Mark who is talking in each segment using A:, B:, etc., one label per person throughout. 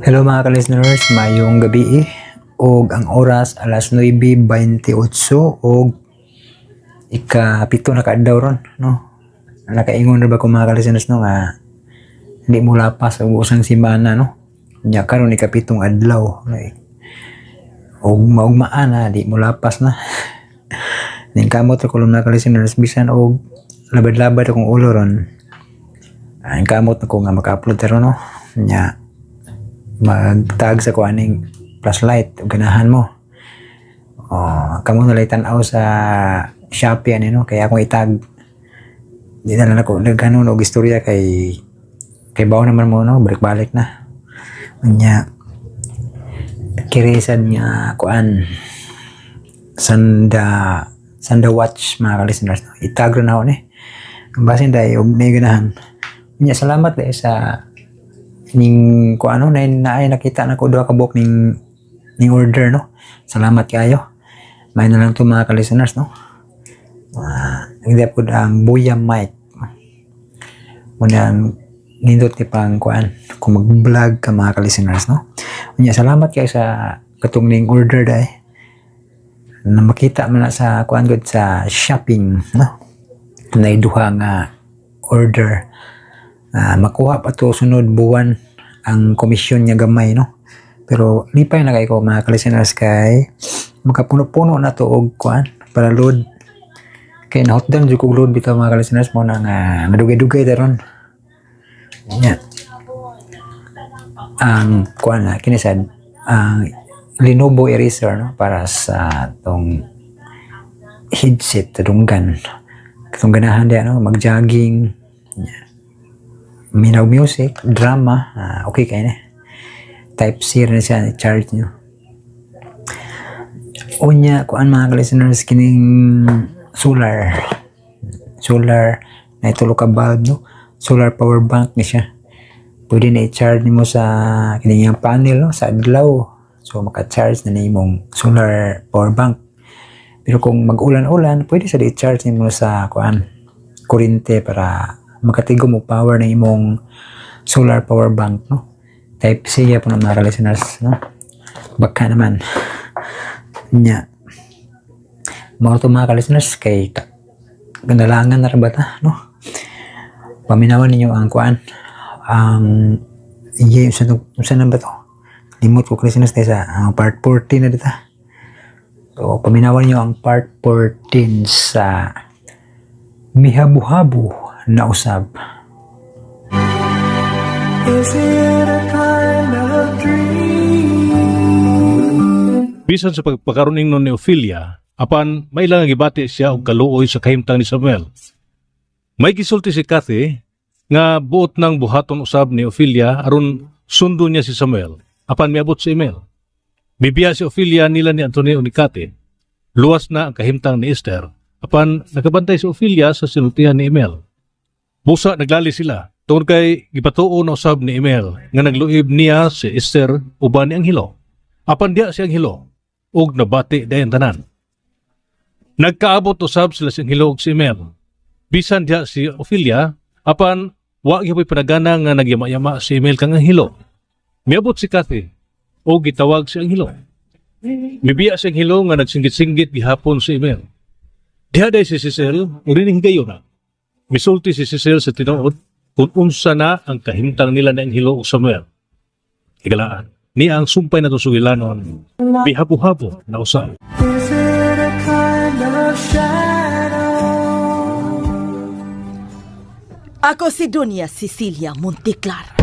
A: Hello mga ka-listeners, mayong gabi og ang oras alas 9:28 og ika-7 na kaadlaw ron, no? Nakaingon na ba ko mga ka-listeners no nga hindi mo lapas og usang simana, no? Nya karon ika-7 adlaw, no? Og maugmaan na di mo lapas na. Ning kamot ko mga ka-listeners bisan og labad-labad akong ulo ron. Ang kamot ko nga maka-upload ron, no? Nya magtag sa kuaning flashlight ug ganahan mo. Kamo na tan-aw sa Shopee ani no kaya akong itag. Di na lang ako naghanon og istorya kay bawo naman mo no balik-balik na. Unya kirisan niya kuan sanda watch mga ka-listeners. Itag ron ako ni. Basin dai og may ganahan. Unya salamat dai sa ning ko ano na nakita na ko duha ka buok ning order no. Salamat kayo. May na lang to mga ka-listeners no. Hindi po ang Buya mic. Muna nindot ti pang kuan kung mag-vlog ka mga ka-listeners no. Unya salamat kayo sa katong ning order dai. Na makita man na sa kuan gud sa shopping no. Nay duha nga order. Makuha pa to sunod buwan ang komisyon niya gamay no pero lipay na kay ko mga ka-listeners kay makapuno-puno na to og kuan para load kay nahotdan jud kog load bitaw mga ka-listeners mo na nga madugay-dugay daron nya ang kuan na kinisad ang Lenovo eraser no para sa tong headset tadunggan katong ganahan dia no mag-jogging minaw music, drama, okay kayo na. Type C na siya, charge nyo. Unya, kuan mga ka-listeners, kining solar na itulo ka bulb, no? Solar power bank ni siya. Pwede na i-charge nimo sa kining yung panel, no? Sa adlaw. So, maka-charge na imong solar power bank. Pero kung mag-ulan-ulan, pwede sa i-charge nimo sa kuan, kurente para makatigom mo power na imong solar power bank no type C ya po ng mga listeners no baka naman nya mga to mga listeners kay gandalangan na rabata no paminawan ninyo ang kuan ang unsa na ba to limot ko listeners tayo sa part 14 na dito so paminawan niyo ang part 14 sa mihabu-habu na usab.
B: Is it a kind of dream?
C: Bisan sa pagpakaroning nun ni Ophelia, apan may lang gibati siya og kaluoy sa kahimtang ni Samuel. May gisulti si Kathy nga buot ng buhaton usab ni Ophelia aron sundo niya si Samuel, apan miabot si Emil. Bibiya si Ophelia nila ni Antonio ni Kathy. Luwas na ang kahimtang ni Esther, apan nakabantay si Ophelia sa sinultihan ni Emil. Busa naglali sila tungod kay gipatuo na usab ni Emil nga nagluib niya si Esther uban ni Anghelo. Apan diya si Anghelo ug nabati dayon tanan. Nagkaabot usab sila si Anghelo ug si Emil. Bisan diya si Ophelia apan wa gyud panagana nga nagyama-yama si Emil kang Anghelo. Miabot si Kathy ug gitawag si Anghelo. Mibiya si Anghelo nga nagsinggit-singgit gihapon si Emil. Diha day si Cecil urining gayon na. Misulti si Cecil sa tinuod kung unsa na ang kahimtang nila na Anghelo ug Samuel. Higalaan, niya ang sumpay na tusugilanon, bihabu-habu na usab.
B: Is it a kind of shadow?
D: Ako si Doña Cecilia Monticlar.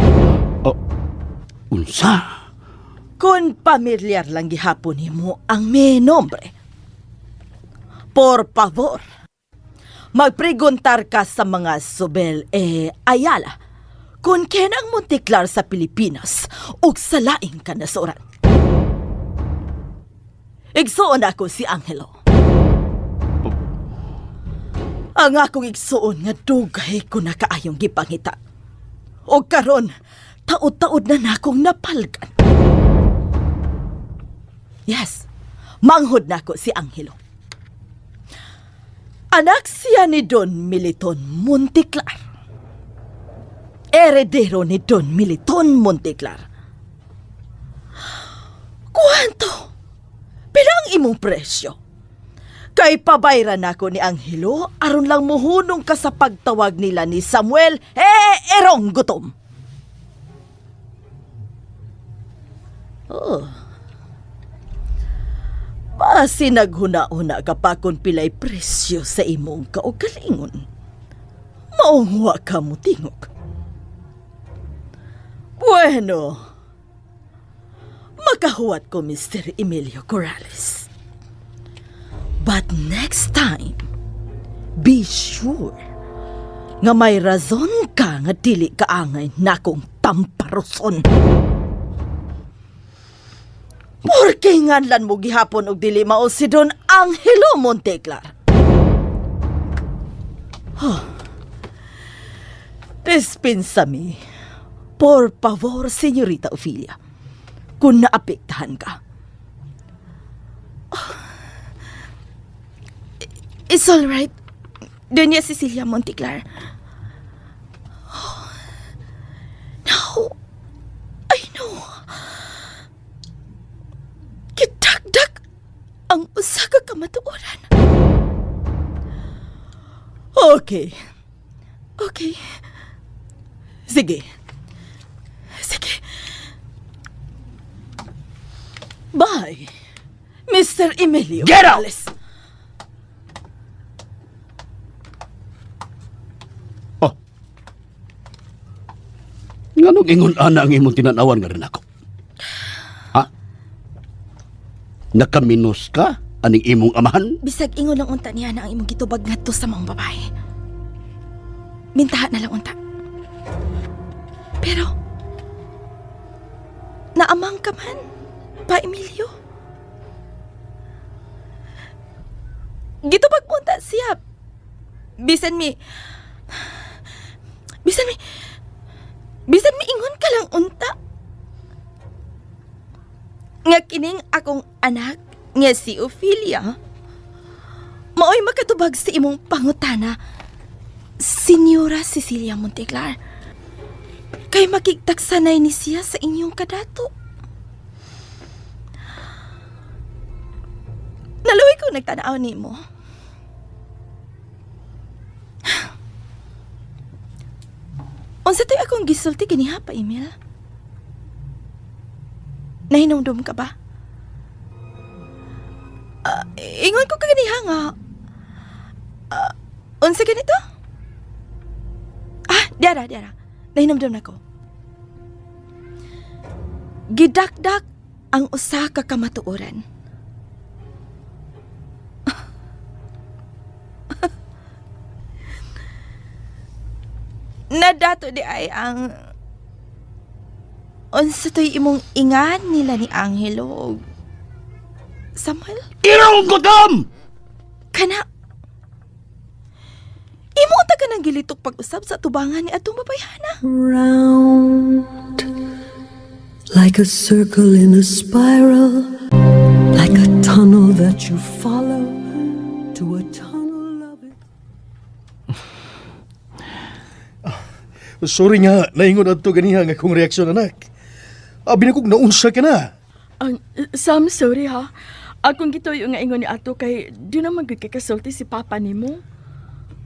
E: Unsa?
D: Kung pamilyar lang gihapon nimo ang may nombre. Por favor, magpreguntar ka sa mga Sobel Ayala kung kenang Monticlar sa Pilipinas ug sa laing kanasuran. Igsuon ako si Anghelo. Ang akong igsuon nga dugay ko na kaayong gipangita. O karon, taod-taod na nakong napalgan. Yes, manghod na ko si Anghelo. Anak siya ni Don Militon Monticlar. Heredero ni Don Militon Monteclar. Kuwanto? Pila ang imong presyo? Kay pabayran ako ni Angelo, aron lang muhunong ka sa pagtawag nila ni Samuel, erong gutom. Oh. Basi naghuna-una ka pa kung pilay presyo sa imong kaugalingon. Maungwa ka mo tingog. Bueno, makahuwat ko, Mr. Emilio Corrales. But next time, be sure nga may razon ka nga dili kaangay na kong tamparuson. Porque nganlan mo gihapon og dili mao si Don Angelo Monteclar. Dispensame, por favor, Señorita Ofelia, kung naapektahan ka. It's all right, Doña Cecilia Monteclar. Now, I know. Kitagdag ang usa ka kamatuoran. Okay. Okay. Sige. Sige. Bye, Mr. Emilio
E: Get out!
D: Morales.
E: Oh. Nganong ingon ana ang imong tinanawan nga rin ako? Ha? Nakaminos ka aning imong amahan?
D: Bisag ingon lang unta niya na ang imong gitubag ngadto sa mga babae. Mintaha na lang unta. Pero, naamang ka man, Pa Emilio? Gitubag mo unta siya. Bisan mi ingon ka lang unta. Nga kining akong anak nga si Ofelia, maoy makatubag sa imong pangutana, Senyora Cecilia Monteclar. Kay makigtagsanay ni siya sa inyong kadato. Naluwi ko nagtanaw ni mo. Unsa to'y akong gisulti kaniha pa, Emil? Nahinumdum ka ba? Ingon ko kaniha nga. Unsa ganito? Diara. Nahinumdum na ko. Gidakdak ang usa ka kamatuoran. Nadato di ay ang unsa to'y imong ingan nila ni Angelo ug Samuel?
E: Irong gutom!
D: Kana imo ta ka nang gilitok pag-usab sa tubangan ni atong babayhana.
B: Round like a circle in a spiral, like a tunnel that you follow to a tunnel of it.
F: Sorry nga, naingon ato ganiha nga kong reaksyon, anak. Abi na kong naunsa ka na.
G: Sam, sorry ha. Akong gitoy nga ingon ni ato kay di na magkakasulti si papa nimo.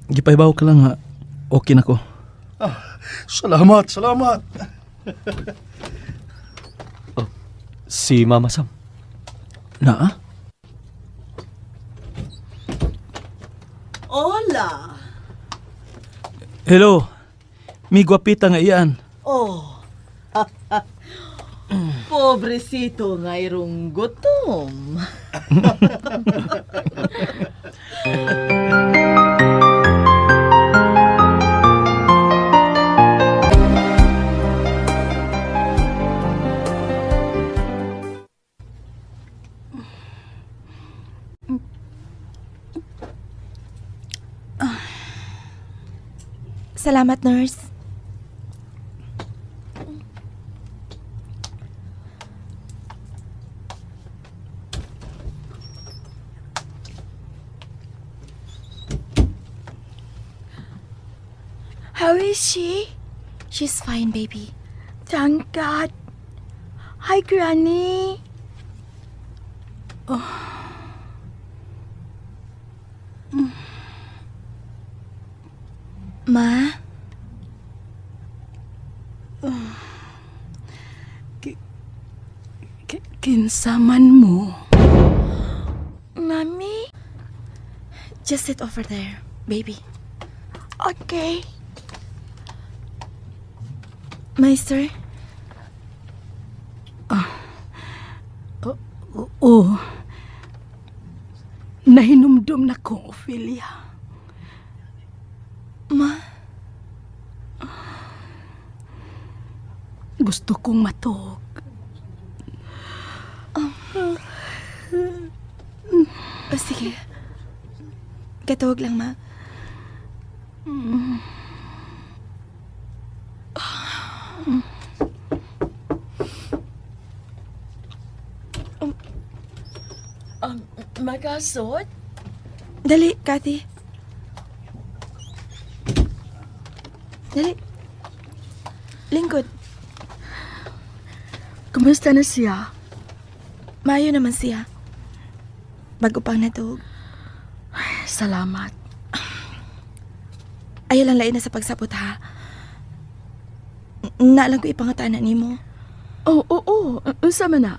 H: Gipaibaw ka lang ha. Okay na ko.
F: Salamat.
H: Si Mama Sam. Na?
D: Hola.
H: Hello. Mi gwapita nga iyan.
D: Oh. Pobrecito ngayrong gutom. Salamat, nurse.
G: How is she?
I: She's fine, baby.
G: Thank God. Hi, Granny.
I: Ma?
B: Kinsaman mo?
G: Mami?
I: Just sit over there, baby.
G: Okay.
I: Meister?
B: Oo. Nahinumdum na ko, Ophelia.
I: Ma?
B: Gusto kong matog.
I: O sige. Katawag lang, ma.
G: Magasot?
I: Dali, Cathy. Dali. Lingkod.
G: Kumusta na siya?
I: Maayo naman siya. Bago pang natug.
G: Salamat.
I: Ayaw lang lain na sa pagsapot, ha? Naalang ko ipangatanan ni mo.
G: Oo. Unsa man na?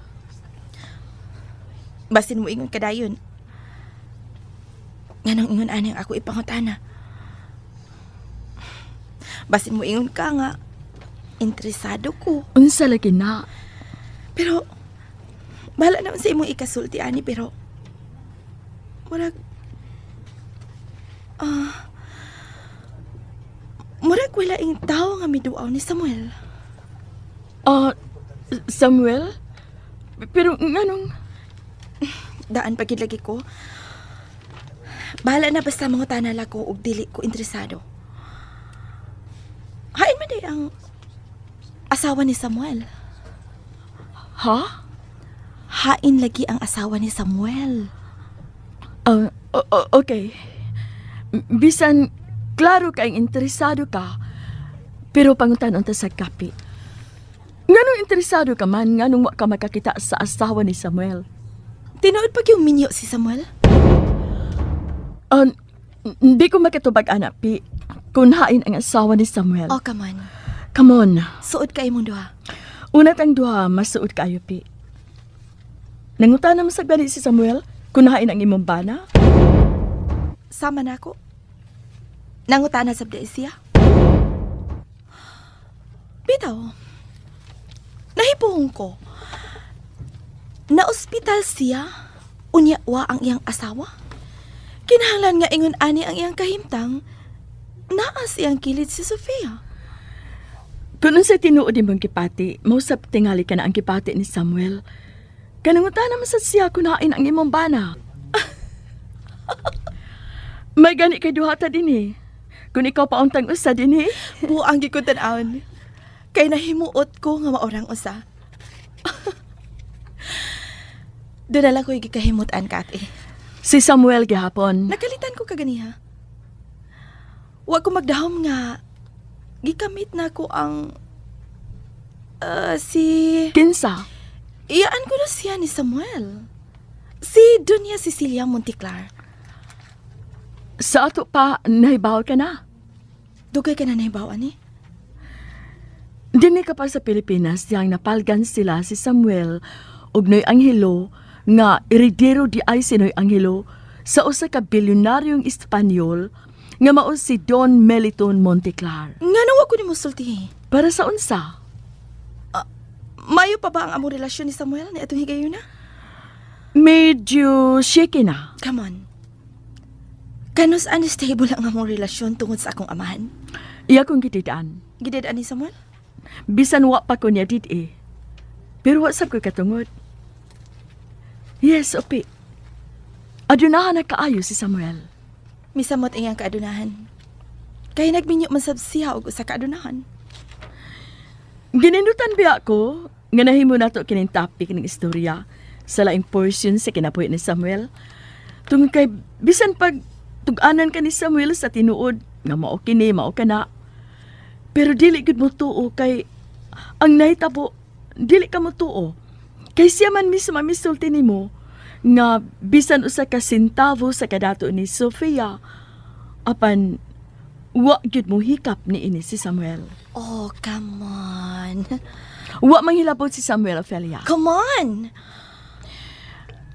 I: Basin mo ingon kadayon. Nga nang ingon anang ako ipangutana. Basin mo ingon ka nga. Interesado ko.
G: Unsa lagi na?
I: Pero, bahala naman sa imong ikasulti, ani. Pero, murag wala ing tao nga miduaw ni Samuel.
G: Samuel? Pero nganong...
I: Daan pagid lagi ko. Bahala na basta mga tanala ko ug dili ko interesado. Hain man day ang asawa ni Samuel.
G: Ha?
I: Hain lagi ang asawa ni Samuel.
G: Okay. Bisan, klaro kayong interesado ka, pero pangutan ta sa kapi. Nganong interesado ka man, nganong wa ka makakita sa asawa ni Samuel?
I: Tinuod pag yung minyo si Samuel?
G: Hindi ko makatubag anak, Pi. Kung hain ang asawa ni Samuel.
I: Oh, come on.
G: Come on.
I: Suod ka imong duha.
G: Unat ang duha, masuod kayo, Pi. Nangutan naman sa gani si Samuel kung hain ang imong bana?
I: Sama na ako. Nangutana sa siya. Bitaw, nahipuhong ko. Na-ospital siya, unyawa ang iyang asawa. Kinahanglan nga ingon ani ang iyang kahimtang, naas iyang kilid si Sofia.
G: Kung sa tinuod imong kipati, mausap tingali ka na ang kipati ni Samuel. Kanangutan naman sa siya kung hain ang imong bana. May gani kay duhata din eh. Kung ikaw pauntang usa din eh.
I: Buang gikutan-aon. Kay nahimuot ko nga maorang usa. Doon na lang ko gikahimutan, Kati.
G: Si Samuel gihapon.
I: Nakalitan ko kaganiha. Huwag ko magdahom nga. Gikamit na ko ang... si...
G: Kinsa?
I: Iyaan ko na siya ni Samuel. Si Doña Cecilia Monteclar.
G: Sa ato pa, nahibaw ka na.
I: Dugay ka na nahibawan eh.
G: Dini ka pa sa Pilipinas diyang napalgan sila si Samuel ug Noy Angelo nga iridero di ay si Noy Angelo sa usa ka bilyonaryong Espanyol nga mao si Don Meliton Monteclar.
I: Nga nawa ko ni mo sulti.
G: Para sa unsa?
I: Mayo pa ba ang among relasyon ni Samuel ni atong higayon na?
G: Medyo shaky na.
I: Come on. Kanos unstable ang among relasyon tungod sa akong amahan?
G: Iya kong gitidaan.
I: Gidedaan ni Samuel?
G: Bisan wa pa ko niya did eh. Pero wa sab ko katungod. Yes, opi. Adunahan na kaayo si Samuel.
I: Misamot iyang kaadunahan. Kaya nagminyo man sab siya og usa ka adunahan.
G: Ginindutan biya ko nga nahimo nato kining topic ng istorya sa laing portion sa kinabuhi ni Samuel. Tungod kay bisan pag tug-anan ka ni Samuel sa tinuod nga mao kini mao kana. Pero dili gud mo tuo kay ang nahitabo dili ka mo tuo. Kay siya man mismo misulti nimo nga bisan usa ka sentavo sa kadato ni Sofia apan wa gyud mo hikap ni ini si Samuel.
I: Oh, come on.
G: Wa manghilabot si Samuel, Ophelia.
I: Come on!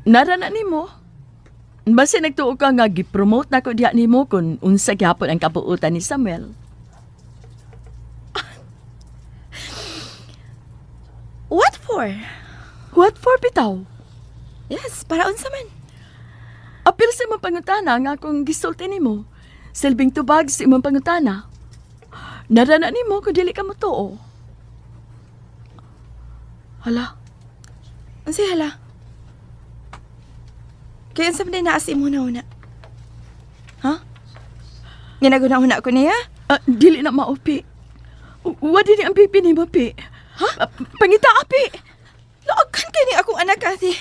G: Nara na nimo. Basta nagtuo ka nga gipromote na ko diha nimo kung unsa gyapon ang kabuutan ni Samuel.
I: What for?
G: What for bitaw?
I: Yes, para unsa man.
G: Apil sa imong pangutana nga kung gisulti nimo. Silbing tubag sa imong pangutana. Nara na nimo kung dili ka mo tuo. Hala,
I: Unsay hala? Kaya unsa man din naas imo na una? Ha? Ginaguna-una ko niya?
G: dili na maupi. Wa din ang pipi nimo, Pi. Ha? Pangita, Pi.
I: Loogan kani akong anak, Kathy.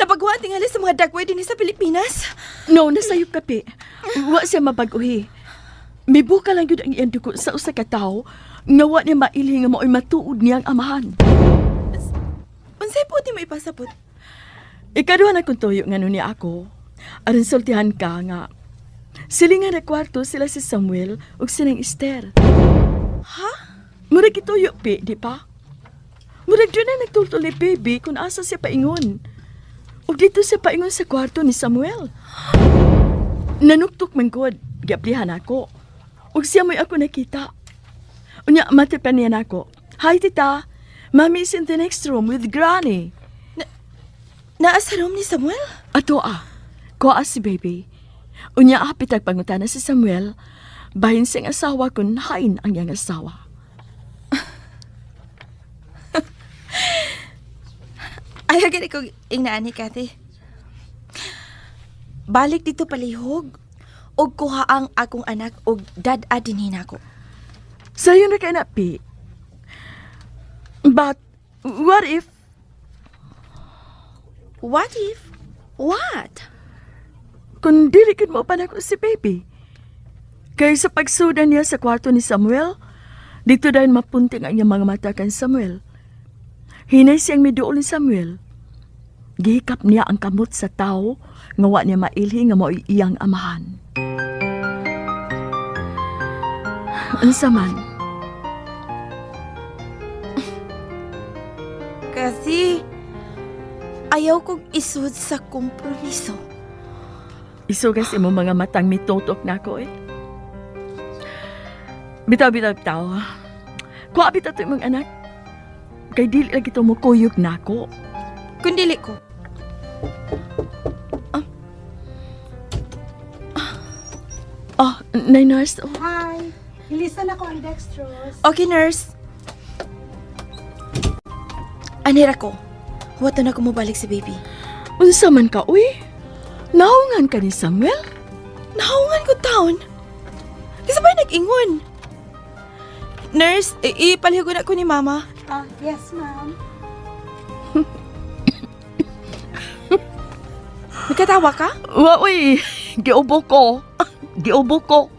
I: Napagawa tingali sa mga dagway din sa Pilipinas.
G: No, nasayop ka, Pi. Wa siya mabag-uhi. May buka lang yun ang iyang dugo sa usa ka tawo nga wa niya mailhi nga mao'y matuod niyang amahan.
I: Unsay po di mo ipasabot?
G: Ikaduha na kong tuyo nga nun niya ako. Aron sultihan ka nga silingan na kwarto sila si Samuel ug sinang Esther.
I: Ha?
G: Murag ituyo, Pi, di pa? Murag dyan na nagtultol ni baby kung asa siya paingon. Ug dito siya paingon sa kwarto ni Samuel. Nanuktok man god, giaplihan ako. Ug siya mo'y ako nakita. Unya, matipan niya nako. Hi, tita. Mommy is in the next room with Granny.
I: Naa sa room ni Samuel?
G: Ato kuha si baby. Unya, pitag pangutana si Samuel, bahin siyang asawa kung hain ang iyang asawa.
I: Ayaw gani ko ingnaani, Kathy. Balik dito palihog. Og kuha ang akong anak og dad-a dinhin ako.
G: Sa'yo na kayo na, Pi. But, what if...
I: What if? What?
G: Kung dilikid mo pa na ko si baby. Kaya sa pagsudan niya sa kwarto ni Samuel, dito dahil mapunting ang iyang mga mata kan Samuel. Hinay siyang miduol ni Samuel. Gihikap niya ang kamot sa tao, nga wa niya mailhi nga mo'y iyang amahan. Unsa man?
I: Kasi ayaw kong isud sa kompromiso.
G: Isugas imo mga matang mitotok na ko eh. Bitaw-bitaw tao. Kuha bitaw ito mga anak. Kay dili lagi ito mo kuyog na ko.
I: Kung dili ko.
G: Nay nurse. Oh.
J: Hi. Ilisan ako ang dextrose.
I: Okay, nurse. Anira ko. Huwag na ko mabalik si baby.
G: Unsa man ka, uy? Naungan ka ni Samuel?
I: Naungan ko taon. Kasi ba nag-ingon? Nurse, ipalihugon ako ni mama.
J: Yes, ma'am.
I: Nagkatawa ka?
G: Wa, uy. Giubo ko. Giubo ko.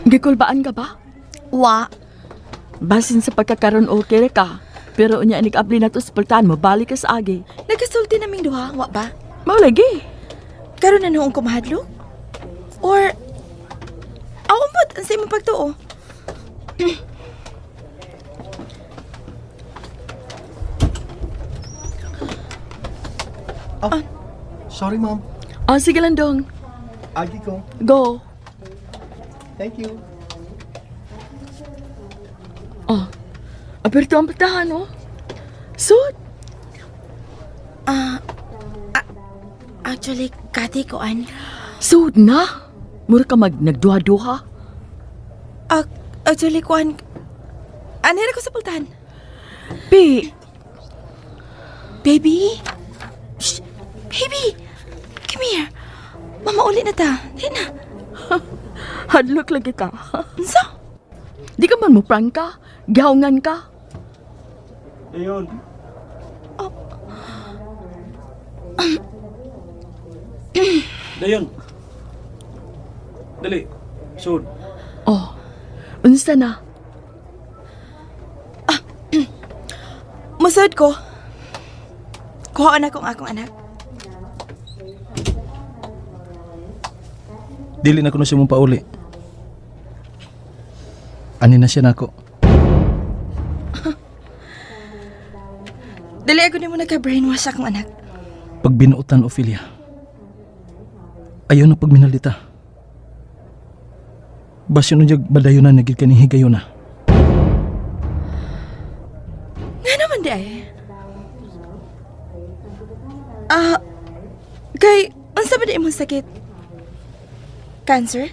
G: Gikulbaan ka ba?
I: Wa.
G: Basin sa pagkakaroon okay ka. Pero unya inig-abli na to sa pultahan mo, balik ka sa agi.
I: Nagkasulti naming duha, wa ba?
G: Maulagi.
I: Karon na noong kumahadlok? Or, awang pod, ang sa imong pagtuo.
F: Sorry, ma'am.
G: Sige lang dong.
F: Agi ko.
G: Go.
F: Thank you.
G: Aperto ang pultahan, oh. Sud.
I: Actually, Kati ko,
G: Sud na. Mura ka nagduha-duha.
I: Actually, kuan, anira ko sa pultahan.
G: Pi.
I: Baby? Shh! Baby! Come here. Mama, uli na ta. Di na.
G: Hadlok lagi ka.
I: Unsa?
G: Di ka man mo prank ka. Gihawngan ka.
H: Dayon. Dayon. Dali. Sud.
G: Oh, unsa na?
I: Musod ko. Kuhaan akong akong anak.
H: Dili na ko na siya mong pauli. Ani na siya nako.
I: Dali ako ni mo nagka-brainwash akong anak.
H: Pag binuutan, Ophelia. Ayaw na pagminalita. Basyo nun yung badayo na nagil kaning higayo na.
I: Nga naman di ay. Kay, unsa ba di imong sakit? Cancer?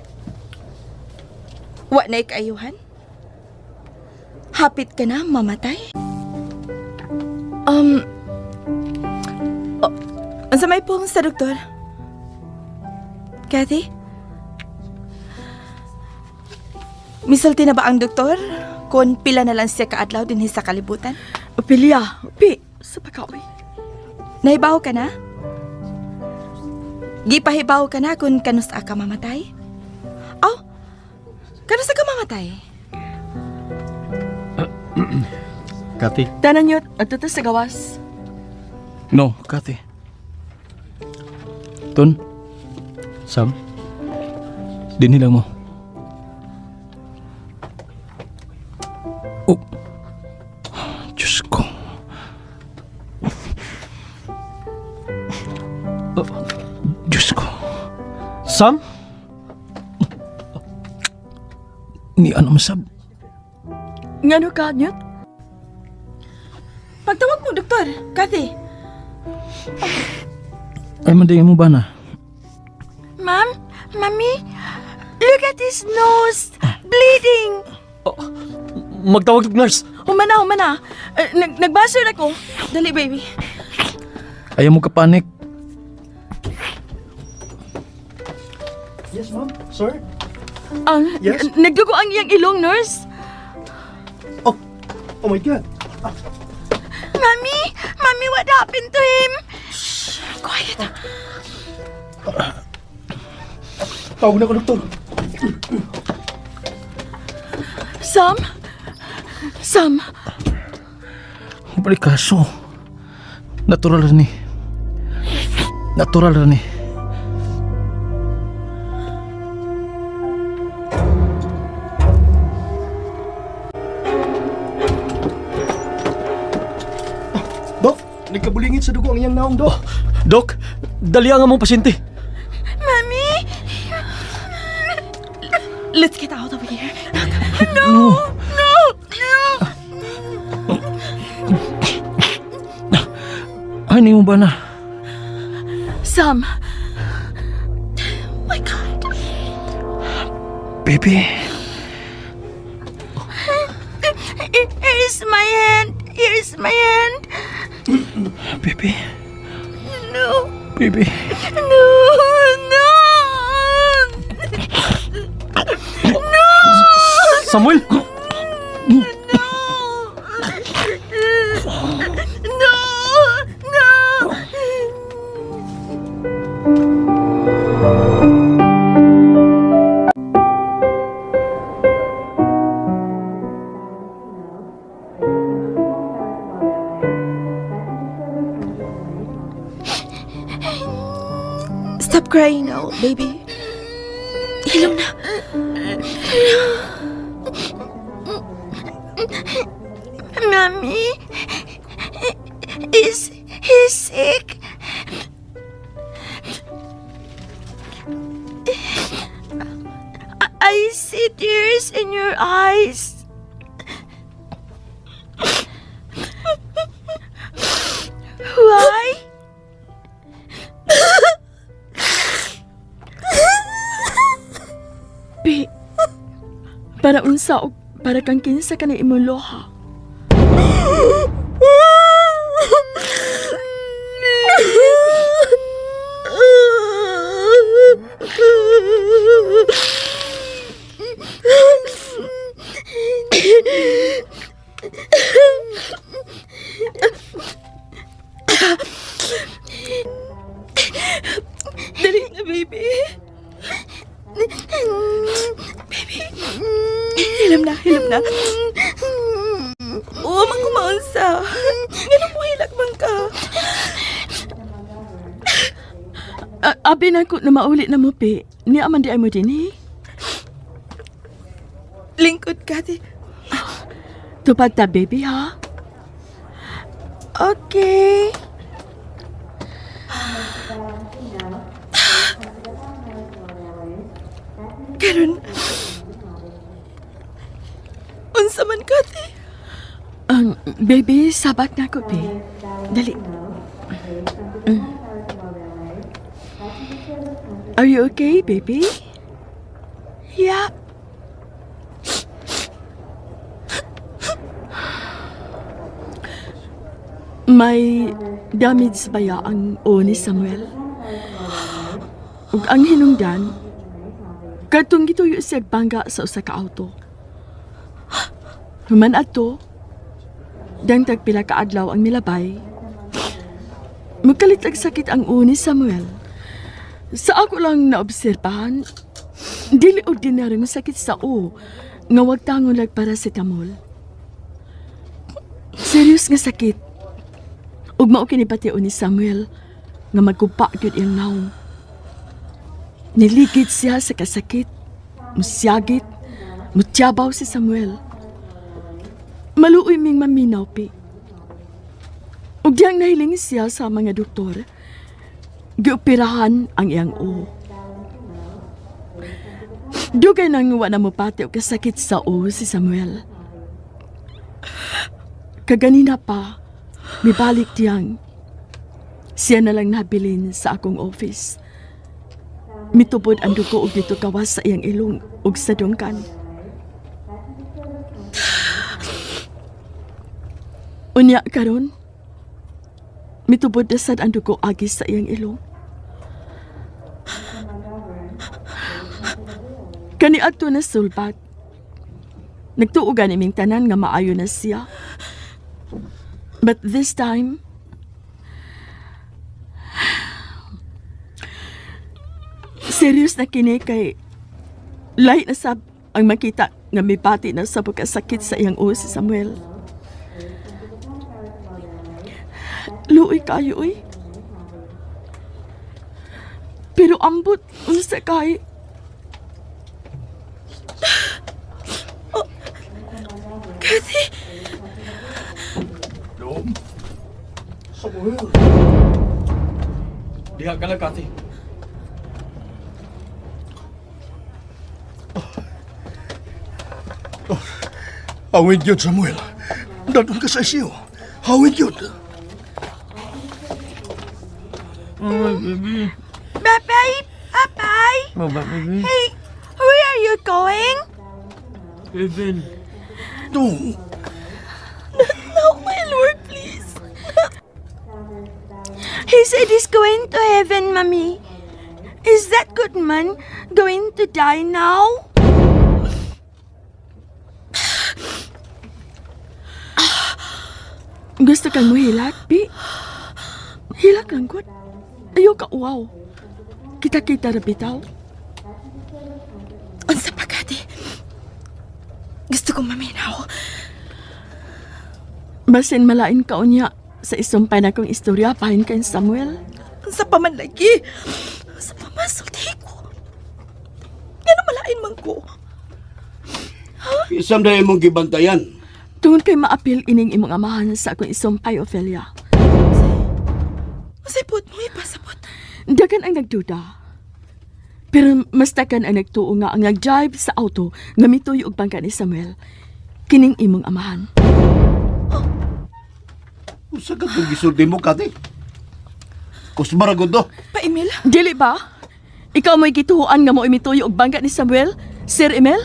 I: Wa na kaayuhan? Hapit ka na mamatay? Unsa may pong sa doktor? Kathy? Misulti na ba ang doktor? Kung pila na lang siya kaadlaw din sa kalibutan?
G: Ophelia, sa pagkaoy.
I: Nahibaw ka na? Gipahibaw ka na kung kanusta ka mamatay? Oh, kanusta ka mamatay?
H: Kati?
G: Tanan yun, at ito sa gawas.
H: No, Kati. Ton? Sam? Dinilang mo. Oh. Diyos ko. Diyos ko. Sam? Ni ano masab?
G: Ngano ka, Nyot?
I: Pagtawag mo, doktor. Kathy.
H: Ay, mandingin mo ba na?
G: Ma'am? Mami? Look at his nose! Bleeding!
H: Magtawag ng nurse.
G: Humana. Nagbasol ako. Dali, baby.
H: Ayaw mo kapanik.
F: Yes, ma'am. Sir? Yes?
G: Nagdugo ang iyang ilong, nurse.
F: Oh my God.
G: Mami, what happened to him?
I: Quiet.
F: Tawag na ko, doktor.
G: Sam?
H: Balik kaso. Natural rin eh.
F: Dok, nagkabulingit sa dugo ang iyang naong, Dok.
H: Dok, dali ang among pasyente.
I: Mami! Let's get out of here.
H: No. Ay, hindi mo ba na?
G: Sam,
I: My God.
H: Baby.
G: here's my hand.
H: Baby.
G: No.
H: Baby.
G: No.
H: Samuel!
I: Stop crying now, baby. Hilom na.
G: Mommy, is he sick? I see tears in your eyes. Why? Para unsa og para kang kinsa ka na imong loha.
I: na. Oo, magkumaunsa. Ganun mo hilak man ka.
G: Abi na ko na maulit na mo, Pi. Ni aman di ay mo din, eh.
I: Lingkod ka, di.
G: Tupad ta, baby, ha?
I: Okay. Karon, unsa man ka, di.
G: Baby, sabat na ko, Pi. Dali. Are you okay, baby?
I: Yeah.
G: May damage ba ya ang o ni Samuel? Ug ang hinungdan, katong gituyo siya bangga sa usa ka auto. Human adto, dang tagpila ka adlaw ang milabay. Magkalitag sakit ang o ni Samuel. Sa ako lang naobserbahan, dili ordinaryong sakit sa o nga wag tangon lag paracetamol. Serious nga sakit. Ug mao kini patio ni Samuel nga magkupa gyud iyang naong. Niligid siya sa kasakit, musyagit, mutyabaw si Samuel. Maluoy ming maminaw, Pi. Ug diyang nahiling siya sa mga doktor, gioperahan ang iyang o. Dugay nang wa na mo pati o kasakit sa o si Samuel. Kaganina pa, mibalik diyang siya na lang nabilin sa akong office. Mitubod ang dugo og dito kawas sa iyang ilong ug sa dungkan. Unya karon, mitubod na sad ang dugo agis sa iyang ilong. Kani adto na sulbat. Nagtuugan iming tanan nga maayo na siya. But this time, serious na kini kay lahi na sab ang makita nga may pati na sa pagkasakit sa iyang o si Samuel. Luoy kayo, oy. Pero ambot, unsa kay...
I: Kathy,
F: Samuel.
H: Diha ka lang, Kati.
F: Hawin yun, Samuel. Dadun ka sa isiyo. Hawin yun.
I: Papay, Papay.
H: Maba, baby.
I: Hey, where are you going?
H: Evan.
F: Dong.
I: No, my lord, please. He said he's going to heaven, Mommy. Is that good man going to die now?
G: Gusto kang muhilak, Pi? Hilak lang, good. Ayaw ka, wow. Kita-kita na bitaw.
I: Unsa pa, Kati? Gusto kong maminaw.
G: Basin malain ka unya sa isumpay na kong istorya pahin kay Samuel.
I: Unsa pa man lagi? Unsa pa man sulti ko? Ano malain man ko?
E: Isam dahil mong gibantayan.
G: Tungod kay maapil ining imong amahan sa akong isumpay, Ophelia.
I: Unsay pud mo ipasabot?
G: Dagan ang nagduda. Pero mas takan ang nagtuo nga ang nag-drive sa auto nga mituyo og bangka ni Samuel. Kining imong amahan.
E: Usa ka itong gisulti mo, Kati? Kusmaragod do.
I: Pa Emil,
G: Dili ba? Ikaw mo'y gituhuan nga mo imituyo og bangka ni Samuel, Sir Emil?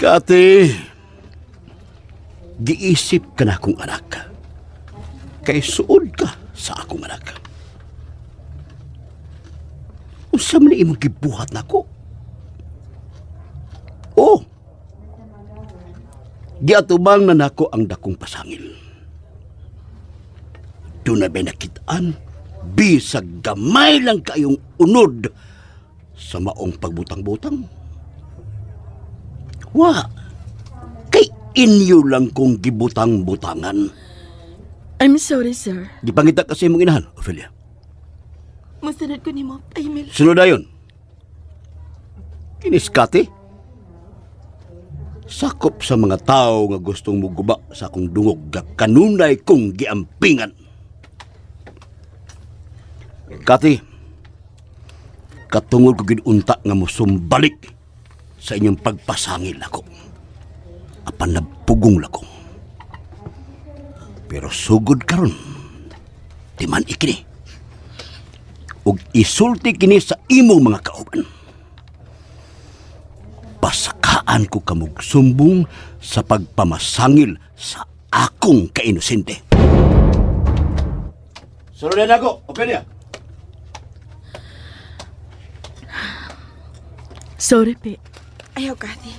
E: Kati, giisip ka na akong anak. Kay suod ka sa akong anak. Unsa man imong gibuhat nako? Oh. Giatubang na nako ang dakong pasangil. Doon na ba nakitaan bisag gamay lang kayong unod sa maong pagbutang-butang. Wa, kay inyo lang kong gibutang-butangan.
G: I'm sorry, sir.
E: Gipangita kasi mong inahan, Ophelia.
I: Masunod ko ni mo, Emil.
E: Sunod ayon. Kiniskati. Sakop sa mga tao nga gustong muguba sa akong dungog nga kanunay kong giampingan. Kati, katungod ko ginunta nga musumbalik sa inyong pagpasangil ako. Apan nabpugong lakong. Pero sugod karon, di man ikini. Ug isulti kini sa imong mga kauban. Pasakaan ko kamog sumbong sa pagpamasangil sa akong kainosente. Sunod na ako, Ophelia.
G: Sorry, Pe.
I: Ayaw, Kathy.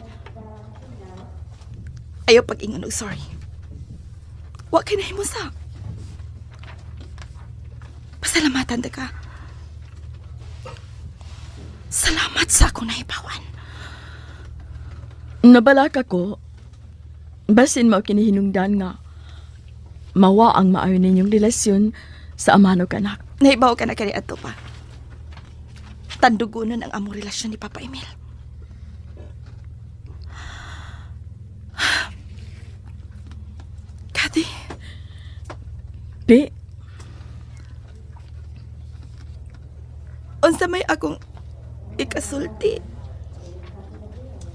I: Ayaw pag-ingon og sorry. Wa kay nahimo sa. Pasalamatan ta ka. Salamat sa akong nahibawan.
G: Nabalaka ko, basin mo kinihinungdan nga, mawa ang maayo ninyong relasyon sa amanog anak.
I: Nahibaw ka na kani ato pa. Tandugunan ang among relasyon ni Papa Emil. Kathy,
G: Pe,
I: unsa may akong ikasulti?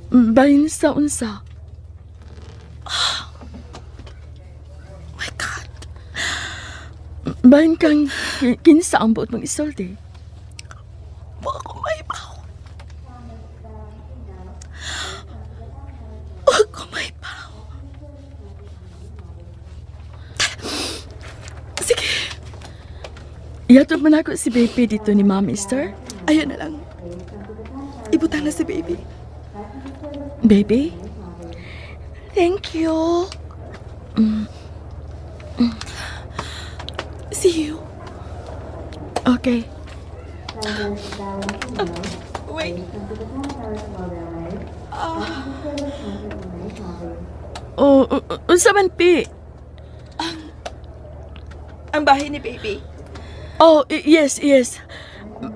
G: bahin sa unsa.
I: My God.
G: Bahin kang kinsa ang buot mong isulti.
I: Wa ko maibaw. Wa ko maibaw. Sige,
G: Yatod man ako si Baby dito ni Mami, sir.
I: ayun na lang. Ibutang na si baby.
G: Baby?
I: Thank you. See you.
G: Okay.
I: Wait.
G: Unsa man, Pe?
I: Ang bahay ni baby.
G: Oh, yes.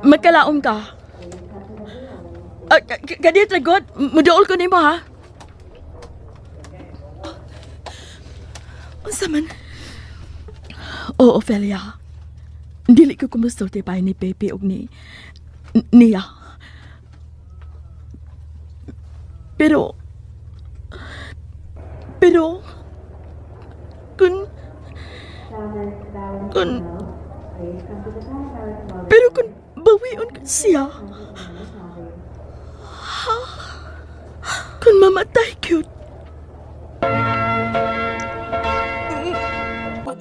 G: Magkalaom ka. Kadit na God, mudaol ko nimo ha.
I: Unsa man?
G: Oo, Ophelia. Dili ko kumusulti pa ni Pepe og niya. Pero kung bawion ka siya, kung mamatay cute.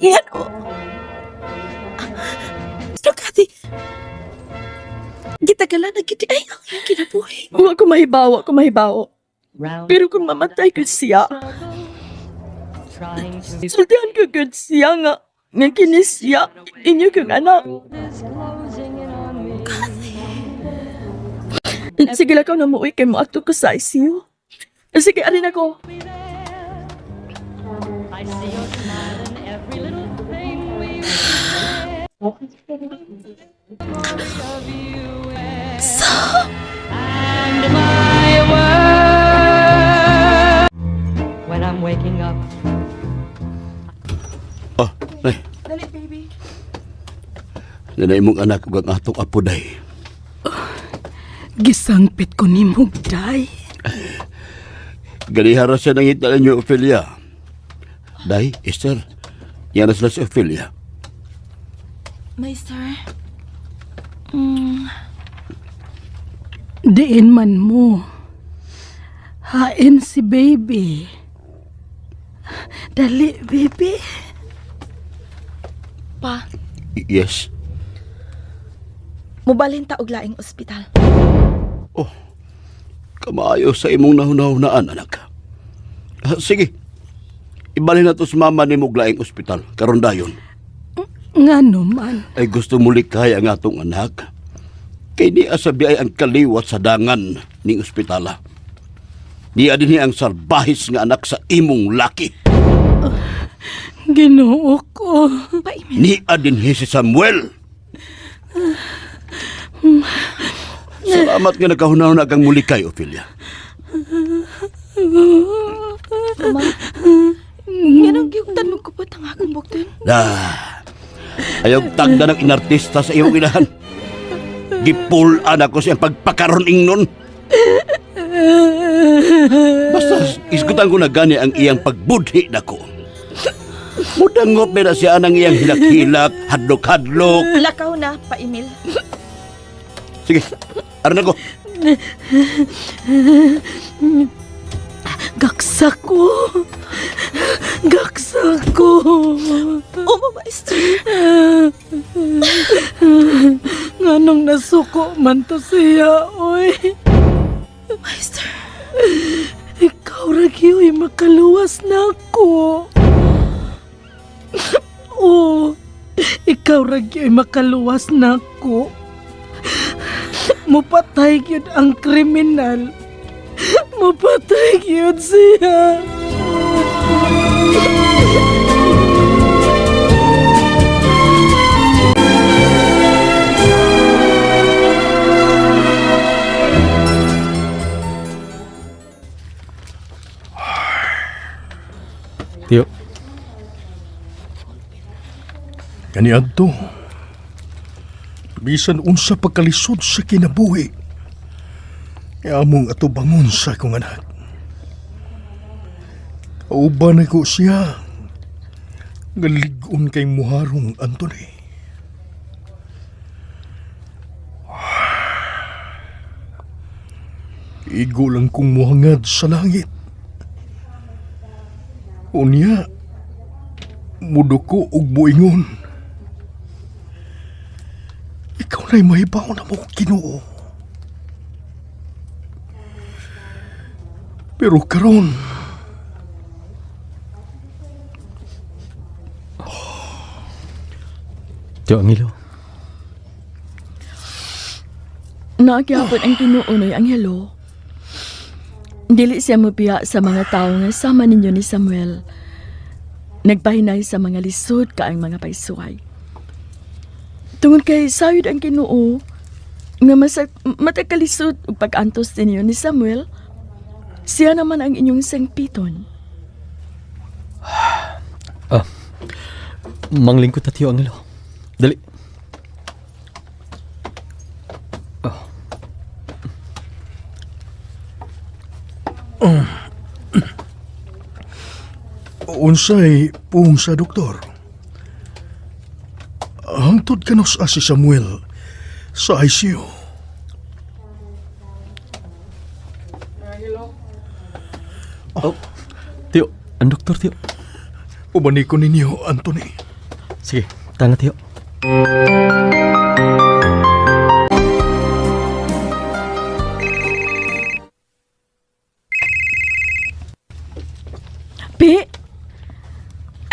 I: Yan o. So, Kathy, gitagalan na giti ay ang iyong kinabuhi.
G: Wa ko mahibaw. Pero kung mamatay ko siya, sultihan ko good siya nga kinis siya, inyo kong anak. Sige lang ka na muuwi kay mo ato ko sa ICU. Sige, alin ako.
B: When I'm waking up.
E: Oh, nay.
I: Dali, baby.
E: Nanay mong anak ug ang atong apo day.
B: Gisangpit ko ni Mugday.
E: Ganihara siya nang italan niyo, Ophelia. Day, Esther, yan na sila si Ophelia.
I: Maester,
B: Diin man mo. Hain si baby. Dali, baby.
I: pa,
E: Yes.
I: mubalhin ta og laing ospital.
E: Oh, kamayo sa imong nahunahunaan, anak. Sige, ibalhin na to sa mama ni Muglaing ospital, karon dayon.
G: Nga naman.
E: Ay gusto mo likay ang atong anak. Kay di asabi ay ang kaliwat sa dangan ning ospitala. Di adin ang salbahis nga anak sa imong laki.
G: Ginoo ko.
E: Ni adin si Samuel. Salamat nga nakahunaw na kang mulikay, Ophelia.
I: Mama, yan ang giyugtan mo ko pa tangagang buktin.
E: Ayaw tagda ng inartista sa iyong inahan. Gipulaan ako siyang pagpakaroon ingnon. Basta iskutan ko na gani ang iyang pagbudhi na ko. Mudangop na siya ng iyang hilak-hilak, hadlok-hadlok.
I: Lakaw na, pa Emil.
E: Sige, aran ako.
G: Gaksa ko. Gaksa ko.
I: Oma, maestro.
G: Nganong nasuko man to siya, oy.
I: Maestro.
G: Ikaw ragyo'y makaluwas na ako. Oo, ikaw ragyo'y makaluwas na ako. Mupatay yun ang kriminal. Mupatay yun siya.
C: Tiyo,
F: Kaniadto, bisan unsa pagkalisod sa kinabuhi, among ato bangon sa akong anak. Kauban ako siya, galigon kay muharong Anthony. Igo lang kong muhangad sa langit. Unya, muduko og buingon. Ikaw na'y mahibaw na mo, Ginoo. Pero karon,
H: Tiyo Angelo.
G: Nagyapon ang tinuunoy ang Angelo. Dili siya mupiya sa mga tao nga sama ninyo ni Samuel. Nagpahinay sa mga lisod ka ang mga paisuay. Tungod kay sayod ang Ginoo nga matakalisod ug pag-antos ninyo ni Samuel, siya naman ang inyong sangpiton.
H: Manglingkod ta Tiyo Angelo. Dali.
F: unsay pung sa doktor. Hangtod kanos si Samuel sa ICU.
H: Tiyo, ang doktor Tiyo.
F: Ubani ko ninyo, Anthony.
H: Sige, tana Tiyo.
G: Pi,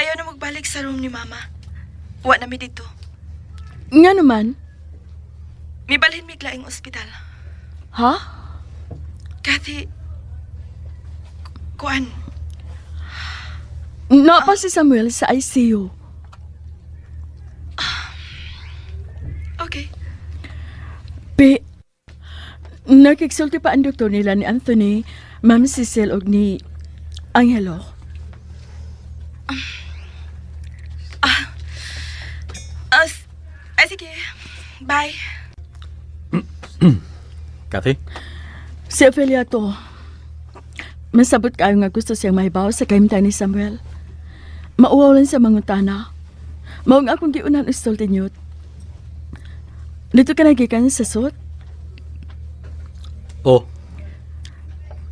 I: Ayaw na magbalik sa room ni Mama. Wa na mi dito.
G: nga naman.
I: Mibalhin mi laing ospital.
G: Ha?
I: Kathy, kuan,
G: Napa si Samuel sa ICU.
I: okay.
G: Pi, nakiksulti pa ang doktor nila ni Anthony, Ma'am Cecil og ni Angelo.
I: Sige. Bye.
H: Kathy?
G: Si Ophelia to. Masabot kayo nga gusto siyang mahibaw sa kahimtang ni Samuel. Mauwaw lang sa mangutana. Maong akong giunan ustol tinyot. Dito ka nagikan sa sot?
H: Oh,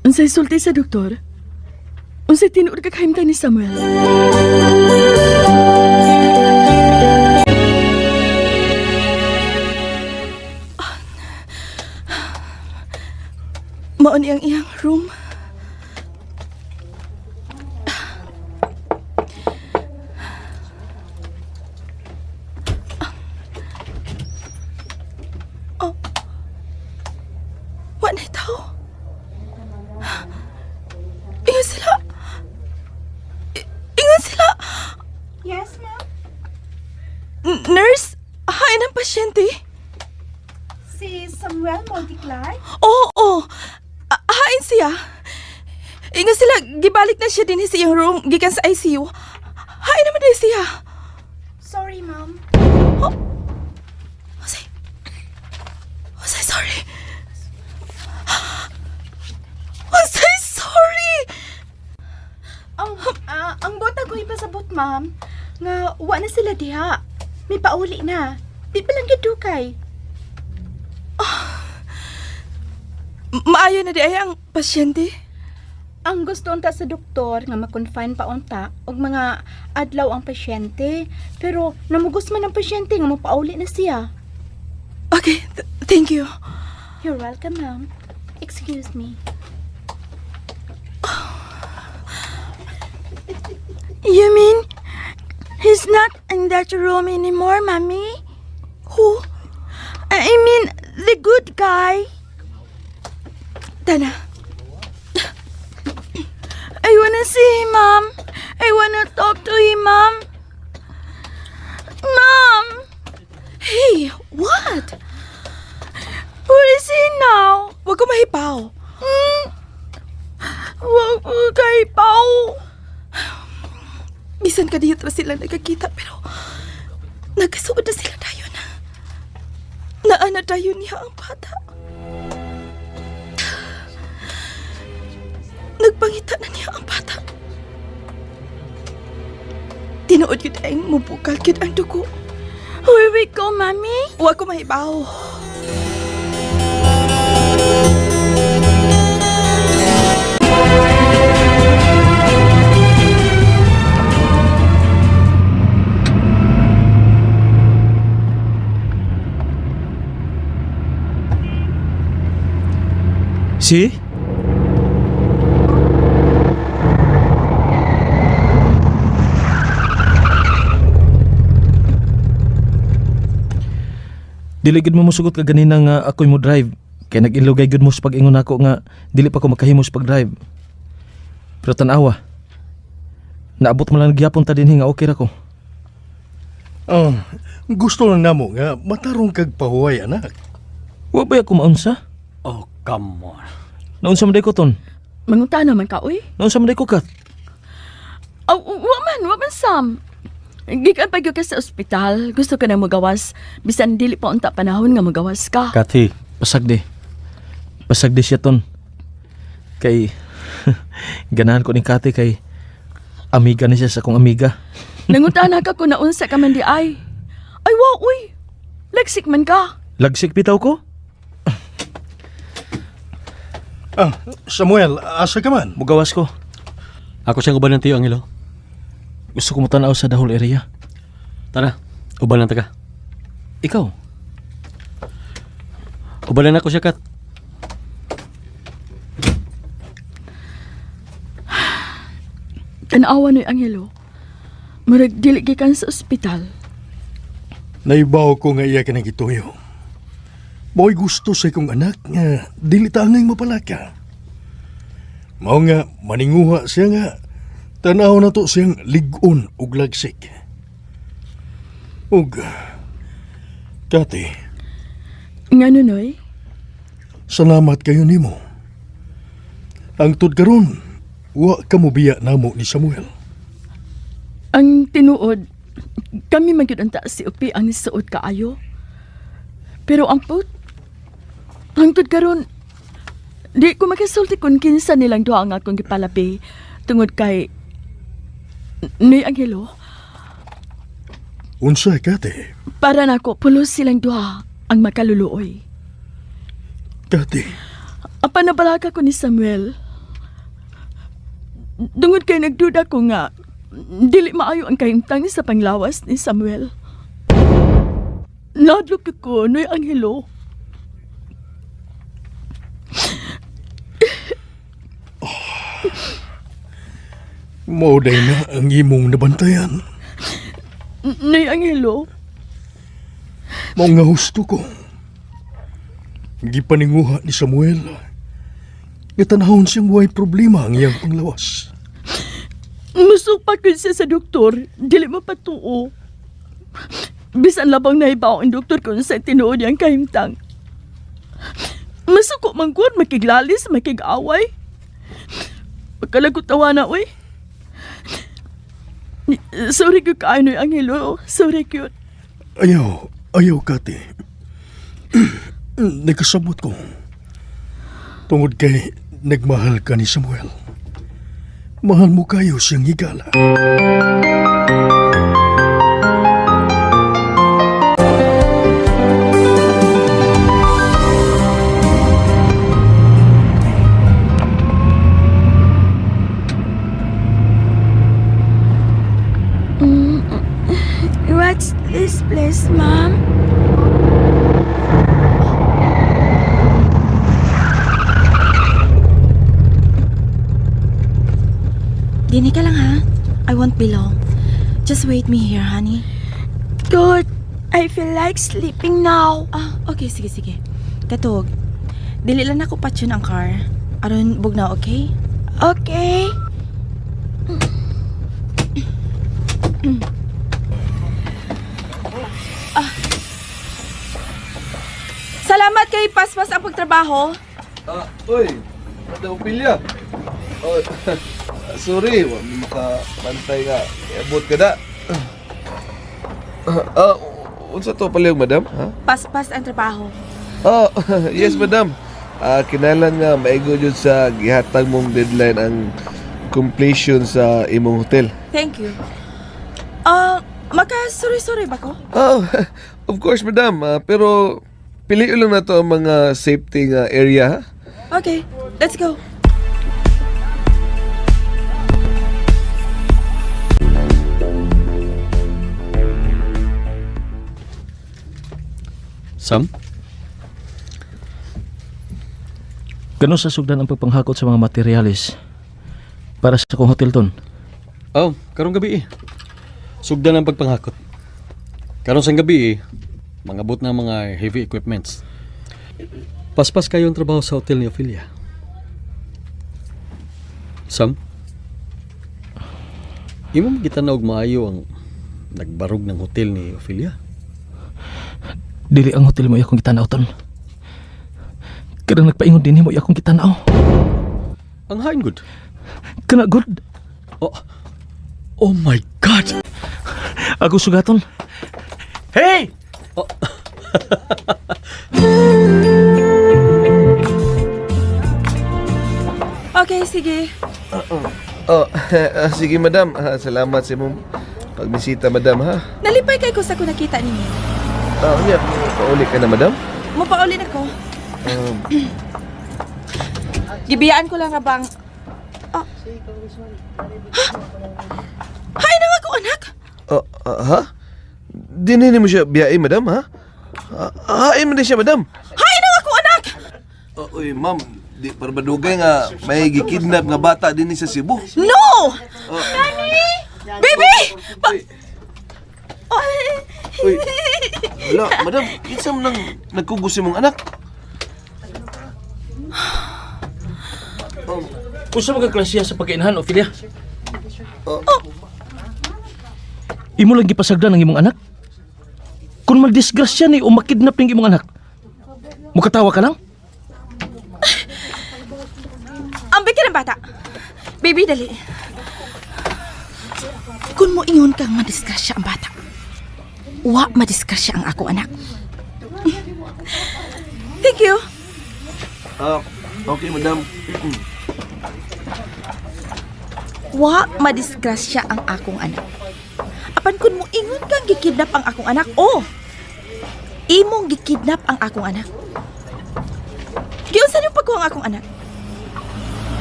G: Unsay sulti sa doktor? Unsay tinuod ka kahimtang ni Samuel?
I: Maon iyang iyang room.
D: pasyente?
J: Si Samuel Multiclar?
D: Oo. Hain siya. Inga sila, gibalik na siya din sa iyang room, gikan sa ICU. Hain naman din siya.
J: Sorry, ma'am.
D: Jose, sorry. Jose, sorry!
J: Ang bota ko ipasabot, ma'am. Nga, wa na sila diha. May pauli na. Di pa lang gidukay.
D: Maayo na di ay ang pasyente.
J: Ang gusto unta sa doktor nga ma-confine pa unta og mga adlaw ang pasyente. Pero namugos man ang pasyente nga mapauli na siya.
D: Okay, thank you.
J: You're welcome, ma'am. Excuse me.
G: You mean he's not in that room anymore, Mommy?
D: Who?
G: I mean, the good guy.
D: Tana.
G: I wanna see him, Mom. I wanna talk to him, Mom. Mom!
D: Hey, what?
G: Where is he now?
D: Huwag ko mahipaw.
G: Wag ko kay Pao.
D: Bisan ka dito sila nagkakita pero nagkasuod na sila dayon. Naana dayon niya ang bata. Nagpangita na niya ang bata. Tinuod yun ay mubukal yun ang dugo.
G: Where we go, Mommy?
D: Huwag ko mahibaw.
H: Si? Dili gid mo musugot ka ganina nga ako'y mo drive. Kaya nag-ilugay gud mo sa pag-ingon ako nga dili pa ko makahimo sa pag-drive. Pero tanawa. Naabot mo lang gyapon ta dinhi nga okay ra ko.
F: Gusto lang namo nga matarong kag pahuway, anak.
H: Wa ba ako maunsa?
K: Oh, come on.
H: Naunsa man day ko ton?
G: Mangunta naman ka, uy.
H: Naunsa man day ko kat?
G: Wa man, Sam. Gikan pa gyud ka sa ospital. Gusto ka na magawas. Bisan dili pa unta panahon nga magawas ka.
H: Kati, pasag di. Pasag di siya ton. Kay ganahan ko ni Kati kay amiga na siya sa akong amiga.
G: Nangutana ka kung naunsa ka man di ay. Ay, wow, uy. Lagsik man ka.
H: Lagsik bitaw ko?
F: Samuel, asa ka man?
H: Mugawas ko.
K: Ako siyang uban ng tiyo, Angelo.
H: Gusto ko matanaw sa dahol area.
K: Tara, uban lang taga.
H: Ikaw?
K: Ubanan ako siya, Kat.
G: Tanawa no'y Angelo. Murag dili gikan sa ospital.
F: Naibaw ko nga iya ka nang gituyo. Mo'y gusto sa ikong anak nga dili ta ngay mapalaka. Mao nga maninguha siya nga tanaw na to siyang ligon ug lagsik. Ug Kati,
G: Ngano noy?
F: salamat kayo nimo. Ang tud karon, wa ka mo biya namo ni Samuel.
G: Ang tinuod, kami magyud anta si Upi ang nisuod kaayo. Pero ang put, hangtod karon, di ko makasulti kung kinsa nilang duha ang akong gipalabi tungod kay Noy Angelo.
F: Unsa Kati?
G: Para nako pulos silang duha ang makaluluoy.
F: Kati,
G: Apa nabalaga ko ni Samuel? Dungod kay nagduda ko nga dili maayo ang kahimtang sa panglawas ni Samuel. Nadlok ko Noy Angelo.
F: mao day na ang imong nabantayan.
G: Noy Angelo,
F: Mao nga husto ko. Gipaninguha ni Samuel. Itanahon siyang way problema ang iyang panglawas.
G: musupak ko siya sa doktor, dili mapatuo. Bisan labang nahibaw ang doktor kung sa tinuod niyang kahimtang. Masuko man kuwan, makiglalis, makig-away. Pagkalagot tawa na, uy. Sorry ko kayo no'y Angelo. Sorry ko.
F: Ayaw, Kati. Nagkasabot ko. Tungod kay nagmahal ka ni Samuel. Mahal mo kayo siyang higala.
I: What's this place, Mom? Dini ka lang, ha? I won't be long. Just wait me here, honey.
J: Good. I feel like sleeping now.
I: Okay, sige. Katog, dili lang ako patyon ang car. Aron bugnaw, okay?
J: Okay.
I: Salamat kay Paspas ang pagtrabaho.
L: Uy, Madam Ophelia. Oh, sorry, wala makapantay ka. Iabot ka na. Unsa to pala yung madam? Ha?
I: Paspas ang trabaho.
L: Oh, yes madam. Kinalan nga maigo jud sa gihatag mong deadline ang completion sa imong hotel.
I: Thank you. Maka-sorry ba ko?
L: Oh, of course madam. Pero piliin lang na to ang mga safety nga area. Ha?
I: Okay, let's go.
K: Sam?
H: Ganun sa sugdan ang pagpanghakot sa mga materialis para sa kong hotel ton.
K: Oh, karong gabi Sugdan ang pagpanghakot. Karong sang gabi mangabot na mga heavy equipments. Paspas kayo ang trabaho sa hotel ni Ophelia. Sam? Imo magitanaw og maayo ang nagbarog ng hotel ni Ophelia?
H: Dili ang hotel mo akong kitanaw ton. Kadang nagpaingon din mo akong kitanaw.
K: Ang hain good.
H: Kana good.
K: Oh my God!
H: Ako sugaton. Hey!
I: Okay, sige.
L: Sige madam. Salamat sa imong pagbisita madam ha.
I: Nalipay kay ko sa ko nakita ninyo.
L: Unya, pauli ka na madam.
I: Mupaulin ako. Gibiyaan ko lang nga bang... Hay na nga ko, anak!
L: Ha? Dinini mo siya biyai madam ha? Hain mo din siya madam.
I: Hay na nga ko, anak!
L: Uy ma'am, di para badugay nga may gikidnap nga bata din sa Cebu.
I: No! Nani! Baby!
L: Uy, wala, madam, kinsa mo nang nagkugos mong anak?
H: Usa mga klasya sa pagkainahan, Ophelia? Imo lang gipasagdan ang imong anak? Kung magdisgrasya ni o makidnap ng imong anak, mukatawa ka lang?
I: Ambay ka ng bata. Baby, dali. Kung mo ingon kang madisgrasya ang bata, wa madisgrasya ang ako anak. Thank you.
L: Okay madam.
I: Wa madisgrasya ang akong anak. Apan kun mo ingon kang gikidnap ang akong anak, imong gikidnap ang akong anak. Giunsa yung pagkuha ang akong anak?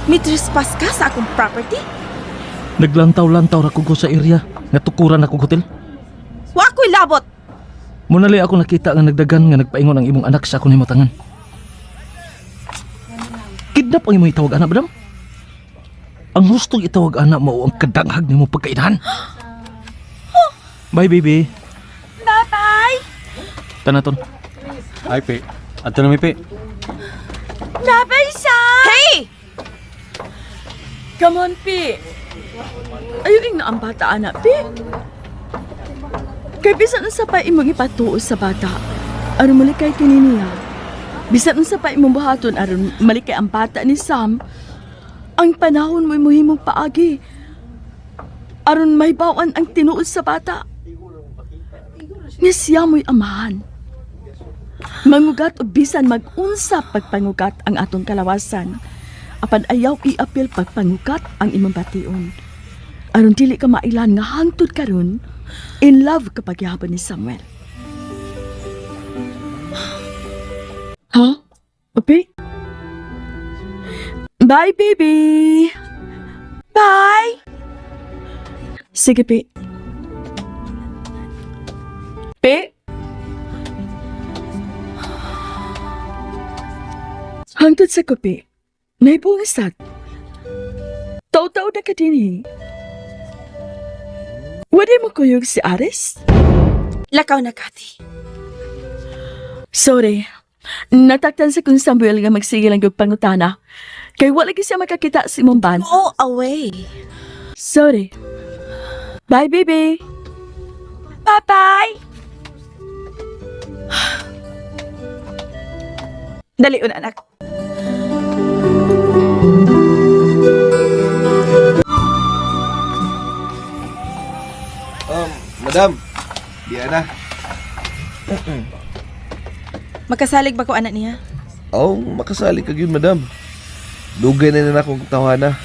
I: May trespass ka sa akong property?
H: Naglantaw-lantaw ra ko sa area nga tukuran akong hotel.
I: Wa ako'y labot.
H: Munali ako nakita nga nagdagan nga nagpaingon ang imong anak sa akong himatangan. Kidnap ang imong itawag anak, madam? Ang hustong itawag anak mo ang kadanghag nimo pagkainahan. Bye, baby.
I: Bye-bye.
H: Tanaton.
K: Ay, Pe. Ato na mi, Pe.
I: Bye-bye, Sam. Hey!
G: Come on, Pi. Ayun na ang bata, anak, Pi. Kay bisan unsa pa imong ipatuo sa bata, aron malikay kini niya. Bisan unsa pa imong buhaton aron malikay ang bata ni Sam, ang panahon mo imong paagi. Aron may bawan ang tinuod sa bata. Nga siya mo'y amahan. Mangugat o bisan mag-unsa pagpangugat ang atong kalawasan. Apan ayaw i-apil pagpangugat ang imong bation. Aron dili ka mailan nga hangtod karon, in love kapag yabon ni Samuel. Ha? Okay? Bye, baby! Bye! Sige, Pi. Pi? Hangtod sa kopi, may buwisat. Taw-taw na ka din eh. Wala mo kuyog si Aris?
I: Lakaw na, Kati.
G: Sorry. Nataktan sa kung Samuel nga magsigil ang pangutana. Kaya wala siya makakita si Mumban.
I: Go away.
G: Sorry. Bye, baby.
I: Bye-bye. Dali un, anak.
L: Madam, di na.
I: Makasalig ba ko anak niya?
L: Oh, makasali ka yun, madam. Dugay na na akong tawana.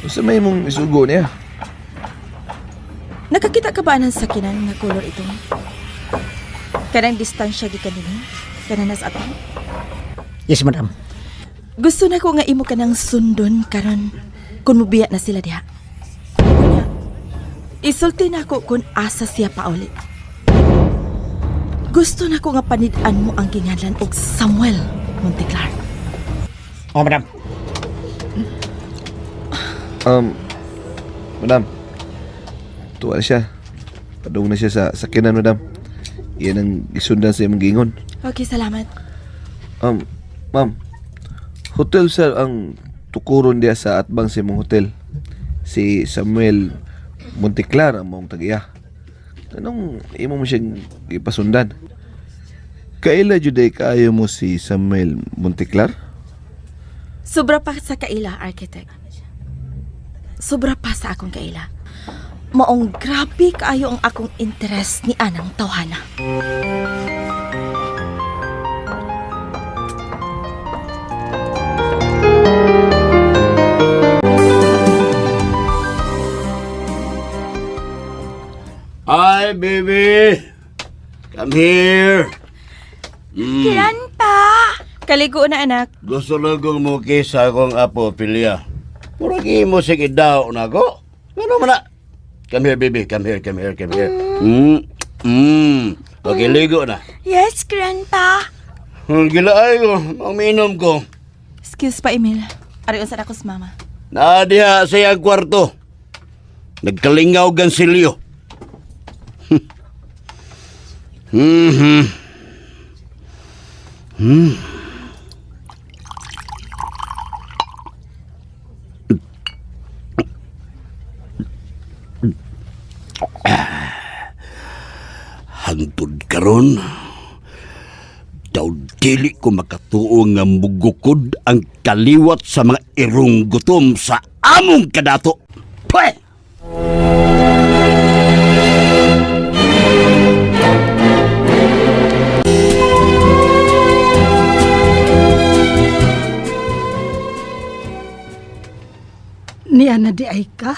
L: Sa may mong isugo niya.
I: Nakakita ka ba ng sakinan nga kolor ito? Kanang distansya gikan din, kanang nas ato.
A: Yes, madam.
I: Gusto na ko nga imo kanang sundon karon kung mubiya na sila diha. Kunya, isulti na ko kung asa siya pauli. Gusto na ko nga panid-an mo ang ginganlan og Samuel Monteclar.
A: Oh, madam.
L: Madam. Tuwa na siya. Padung na siya sa sakinan, madam. Iyan ang isundan sa iyong gingon.
I: Okay, salamat.
L: Ma'am. Hotel sir ang tukuron diya sa atbang sa imong hotel. Si Samuel Monteclar ang mong tagiya. Anong imo mo siyang ipasundan? Kaila juday kaayo mo si Samuel Monteclar?
I: Sobra pa sa kaila, architect. Sobra pa sa akong kaila. Maong grabe kaayo ang akong interest ni anang tawhana.
E: Hi, baby. Come here.
I: Grandpa! Kaligo na, anak.
E: Gusto lang kong mukis sa akong apo, Pilia. Murag imo sige daw na ko. Ano man na? Come here, baby. Come here. Okay, ligo na.
I: Yes, Grandpa.
E: Gilaay ko. Uminom ko.
I: Excuse pa, Emil. Ariyon sa akos mama.
E: Nadiha sa iyang kwarto. Nagkalingaw gansilyo. Hangtod karon daw dili ko makatuo nga mugukod ang kaliwat sa mga irong gutom sa among kadato. Pwe!
M: Niya na di ay ka?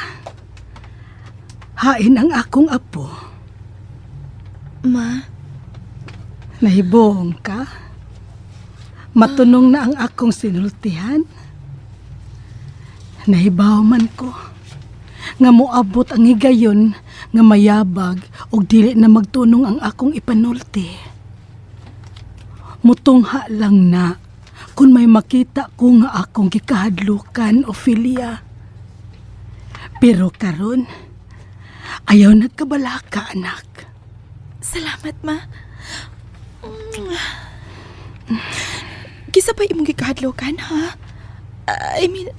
M: Hain ang akong apo.
I: Ma?
M: Nahibohong ka? Matunong na ang akong sinultihan? Nahibaw man ko. Nga moabot ang higayon nga mayabag og dili na magtunong ang akong ipanulti. Mutungha lang na kung may makita ko nga akong gikahadlukan, Ophelia. Pero karon, ayaw nagkabalaka, anak.
I: Salamat, ma. Kisa pa imong gikahadlokan, ha? I mean,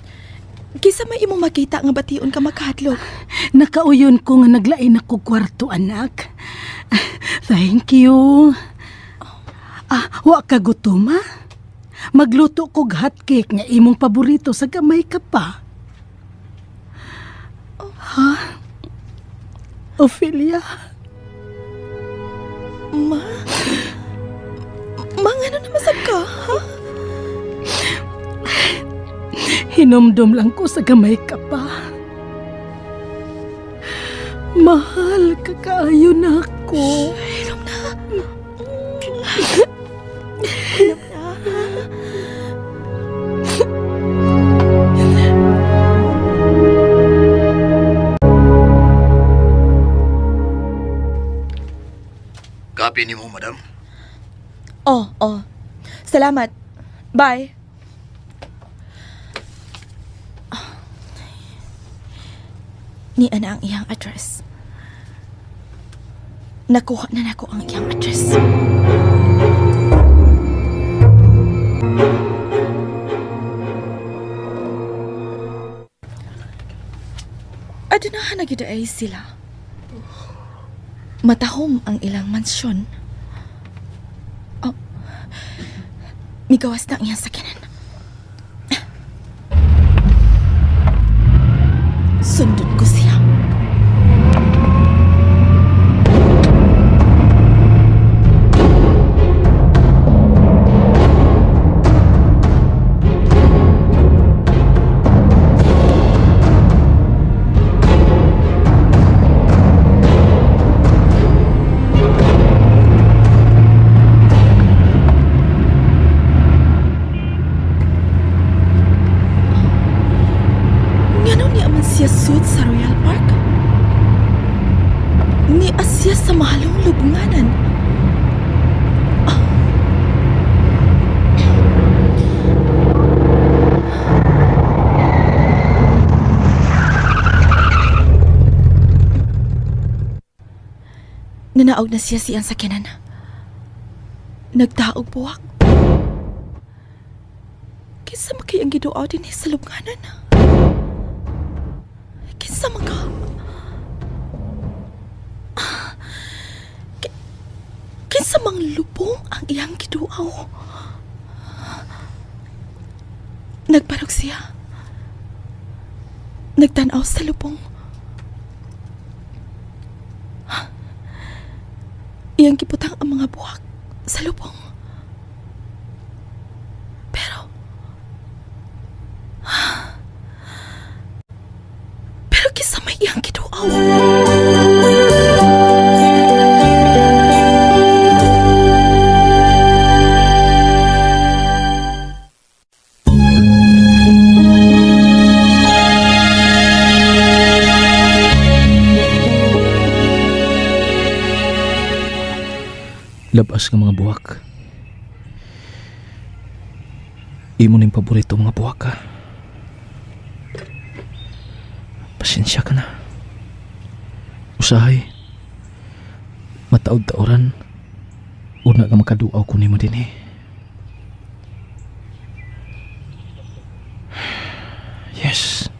I: kisa may imong makita nga bation ka makahadlok.
M: Nakauyon ko nga naglain ako kwarto, anak. Thank you. Wa ka gutom, ha? Magluto kog hotcake nga imong paborito sa gamay ka pa. Ha? Ophelia?
I: Ma, ano naman sab ka, ha?
M: Hinumdum lang ko sa gamay ka pa. Mahal ka kaayo na ako.
I: Hilom na.
E: Kapi ni mo, madam.
I: Oh. Salamat. Bye. Ni ana ang iyang address. Nakuha na nako ang iyang address. Adunahan na gid ay sila. Matahom ang ilang mansyon. Oh, migawas na ang iyang sakyanan. Sundot ko siya. Siya sud sa Royal Park? Ni Asya sa mahalong lubnganan? Nanaog na siya siyang sakyanan. Nagdaog buwak. Kinsa makiyang giduaw din sa lubnganan? Kinsa man ka? Kinsa mang lubong ang iyang giduaw? Nagbarog siya. Nagtanaw sa lubong. Iyang gibutang ang mga buhak sa lubong. Pero kinsa may iyang giduaw?
H: Labas nga mga buwak. Imo ning paborito mga buwak ka. Pasensya ka na. Usahay. Mataod-taoran. Una ka makaduaw ko nimo din eh. Yes.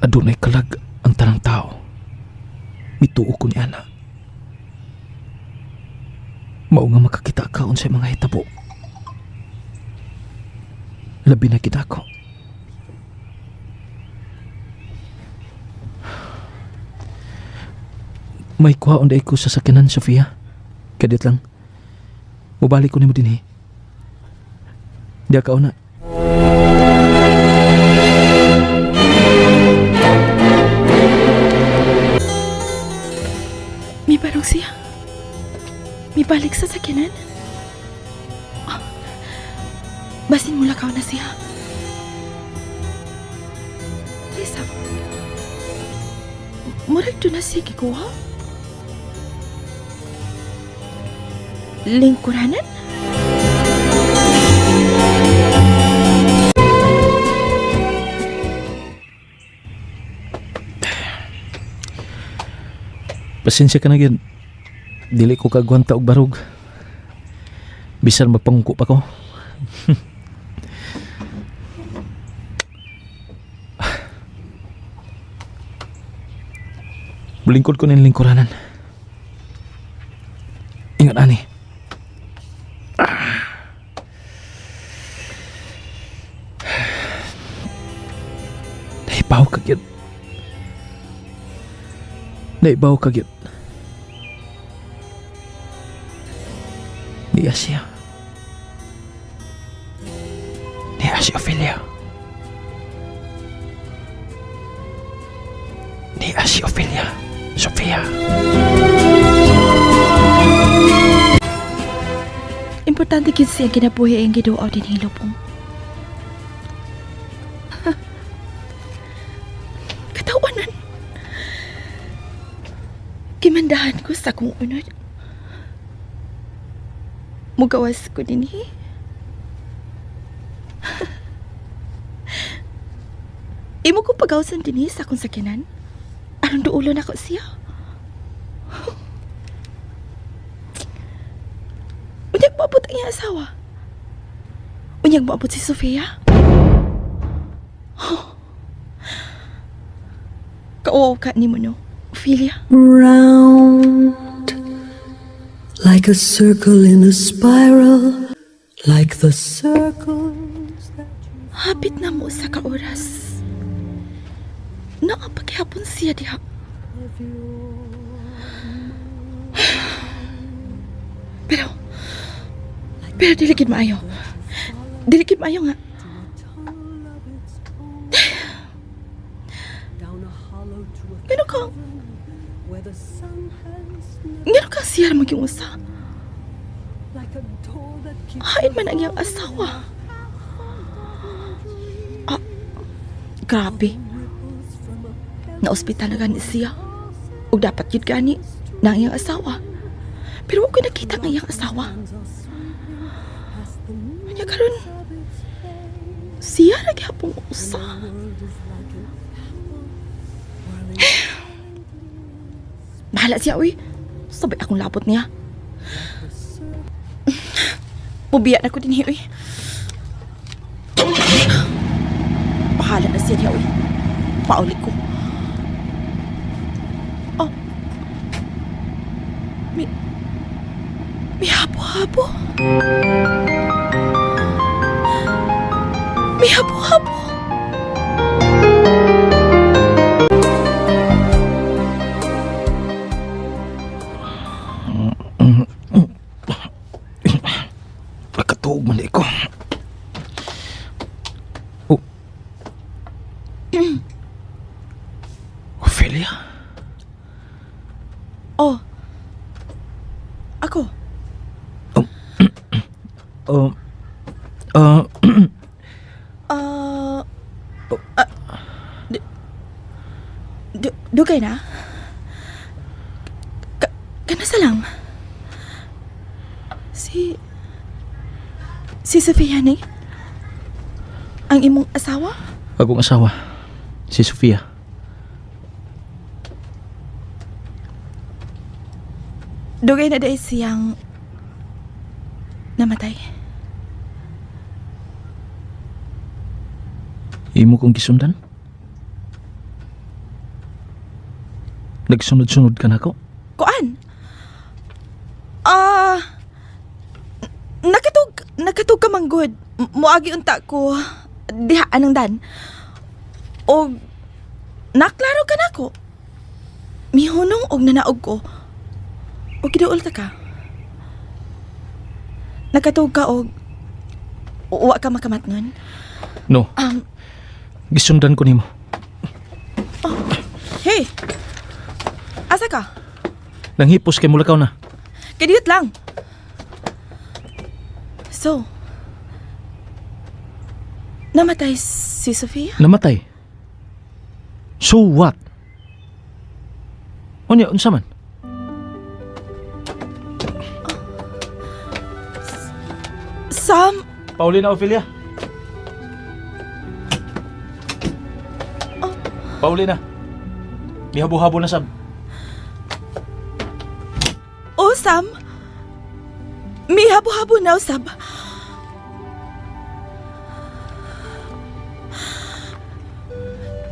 H: Adunay kalag ang tanang tao. Mituo ko ni ana. Mao nga makakita ka unsay mga hitabo. Labi na kita ko. May kuhaon day ko sa sakyanan, Sofia. Kadit lang. Mubalik ko nimo dinhi. Diya ka una.
I: May barong siya. May balik sa sakyanan. Oh, basin mo lakaw na siya. Lisa, murag doon na siya kikuha? Lingkuranan?
H: Pasensya ka na gyud. Dili ko kagwanta og barog. Bisan mapangko pa ko. Bulingkod ko ng lingkuranan. Ingon ani. Naibaw ka gyud. Naibaw ka gyud. Niya siya. Niya si Ophelia. Niya si Ophelia. Sofia.
I: Importante gid siya kinabuhi ang Ginoo din hilopong. Katawanan. Kimandahan ko sa kong unod. Mugawas ko din Imo ko pagawsan din sa akong sakinan. Anong duulo na ko siya? Unyag maabot ang iyang asawa. Unyag maabot si Sofia. Kauaw ka ni mo no, Ophelia.
B: Round like a circle in a spiral, like the circles that
I: Hapit na mo sa kaoras. Naapaghapon siya diha. Pero diligid maayo. Diligid maayo nga. Ngano ka siya maging usa? Hain man ang iyang asawa. Grabe. Na ospital na gani siya. Ug dapat yun gani na ang iyang asawa. Pero huwag ko nakita ng iyang asawa. Kanya karon siya naghapong usa. Bahala siya, uy. Sabay akong lapot niya. Pubiya na ko din, uy. Bahala na siya, uy. Paulit ko. Oh. May habo-habo. May habo-habo.
H: Nakatuog man ko. Oh. Ophelia?
I: Oh. Ako. Dugay na? Kanasa lang? Si Sofia ni? Ang imong asawa?
H: Akong asawa, si Sofia.
I: Dugay na dahil siyang namatay.
H: Imo kong gisundan? Nagsunod-sunod ka na ko?
I: Kuan? Nakatug ka manggod. Muagi unta ko diha anang dan. O naklaro ka na ko. Mihunong og nanaog ko. O giduol ta ka. Nakatug ka og wa ka makamatngon.
H: No. Gisundan ko nimo.
I: Hey! Asa ka?
H: Nanghipos kay mulakaw na.
I: Kadiyot lang. So, namatay si Sofia?
H: Namatay. So what? Unya, unsa man?
I: Sam?
H: Paulina, Ophelia. Paulina. Mihabo-habo na sab.
I: Oh, Sam? May habo-habo na, Sab.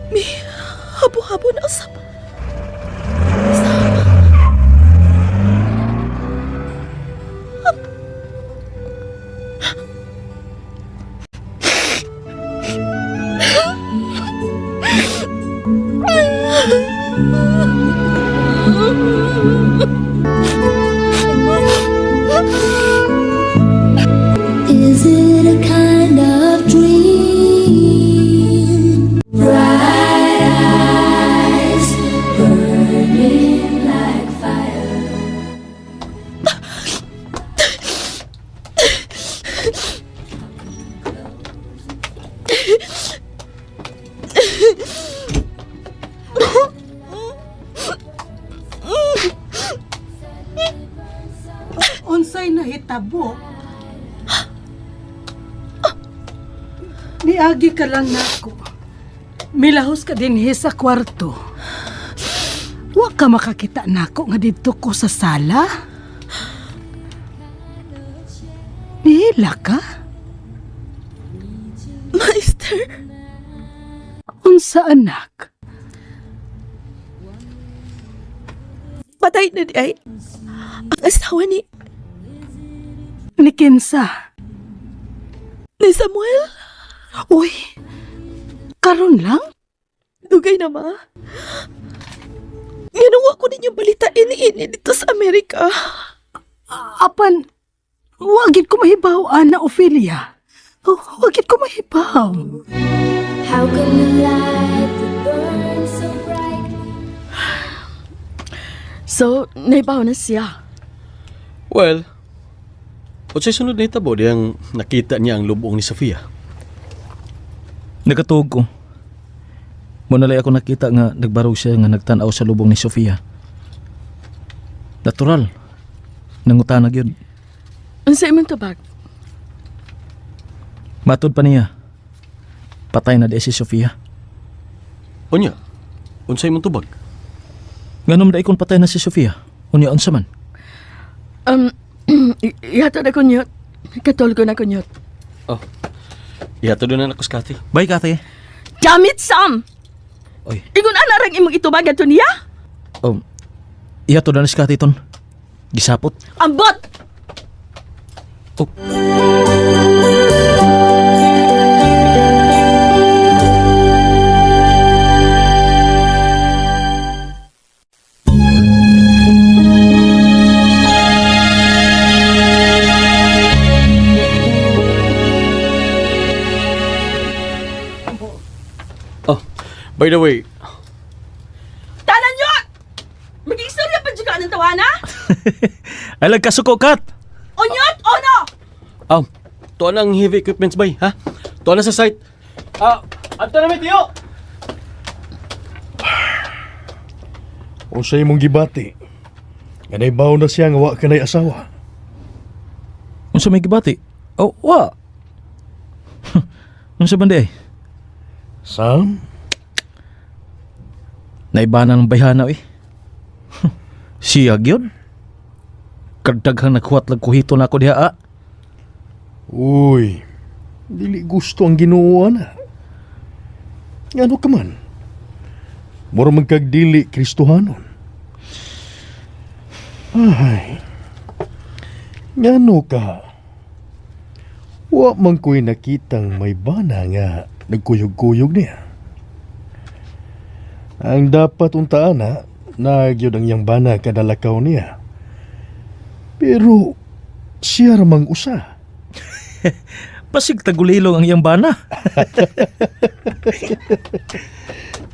I: May habo-habo na, Sab.
B: Is it a kind of dream? Bright eyes burning like fire.
M: Unsay nahitabo? Niagi ka lang nako. Milahos ka dinhi sa kwarto. Wa ka makakita nako nga didto ko sa sala. Nihila ka?
I: Meister,
M: Unsa anak?
I: patay na di ay ang asawa ni
M: Kinsa?
I: Samuel.
M: Uy, karon lang?
I: Dugay na, ma. Ginawa ko ninyo balita ini dito sa Amerika.
M: Apan, wagid ko mahibaw, Ana Ophelia. Wagid ko mahibaw.
B: How can the light that burns so brightly?
G: So, naibaw na siya.
K: Well, o sa sunod na itabo, diyang nakita niya ang lubong ni Sofia.
H: Nagatuog ko. Munalay ako nakita nga nagbarog siya nga nagtanaw sa lubong ni Sofia. Natural. Nangutanag yun.
G: Unsa imong tubag?
H: Matod pa niya. Patay na di si Sofia.
K: Unya, unsay mong tubag?
H: Nganom da ikon patay na si Sofia. Unya unsa man?
G: Ihato na kunyot. Katulgo na kunyot.
K: Oh, ihato doon na ako sa Kati.
H: Bye, Kate.
G: Damit, Sam!
H: Oy.
G: Ingon anarang imong itubag ato niya?
H: Iyato na si Kate ton. Gisapot.
G: Ambot!
H: Oh.
K: By the way,
G: Tanan nyo! Mag-istorya pa dyan ka ng tawana?
H: Alag ka suko, Kat!
G: Onyot! Ono!
K: tuan ang heavy equipments bay, ha? Tuan na sa site. Ato na may tiyo!
F: Unsay mong gibati? Nga naibaw na siya nga wa ka na'y asawa.
H: Unsa may gibati? Oh, wa. Unsa bandi ay?
F: Sam?
H: Naibana ng bayhanaw eh. Siya gyud. Kagdaghang naghuwat lag kuhito na ako diha.
F: Uy, dili gusto ang Ginoo na. Ano ka man? Mura magkagdili Kristohanon. Ay, ngano ka? Wa man ko'y nakitang may bana nga nagkuyog-kuyog niya. Ang dapat untaan na, nagyod ang iyang bana kadalakaw niya. Pero siya ramang usa.
H: Pasig tagulilong ang iyang bana.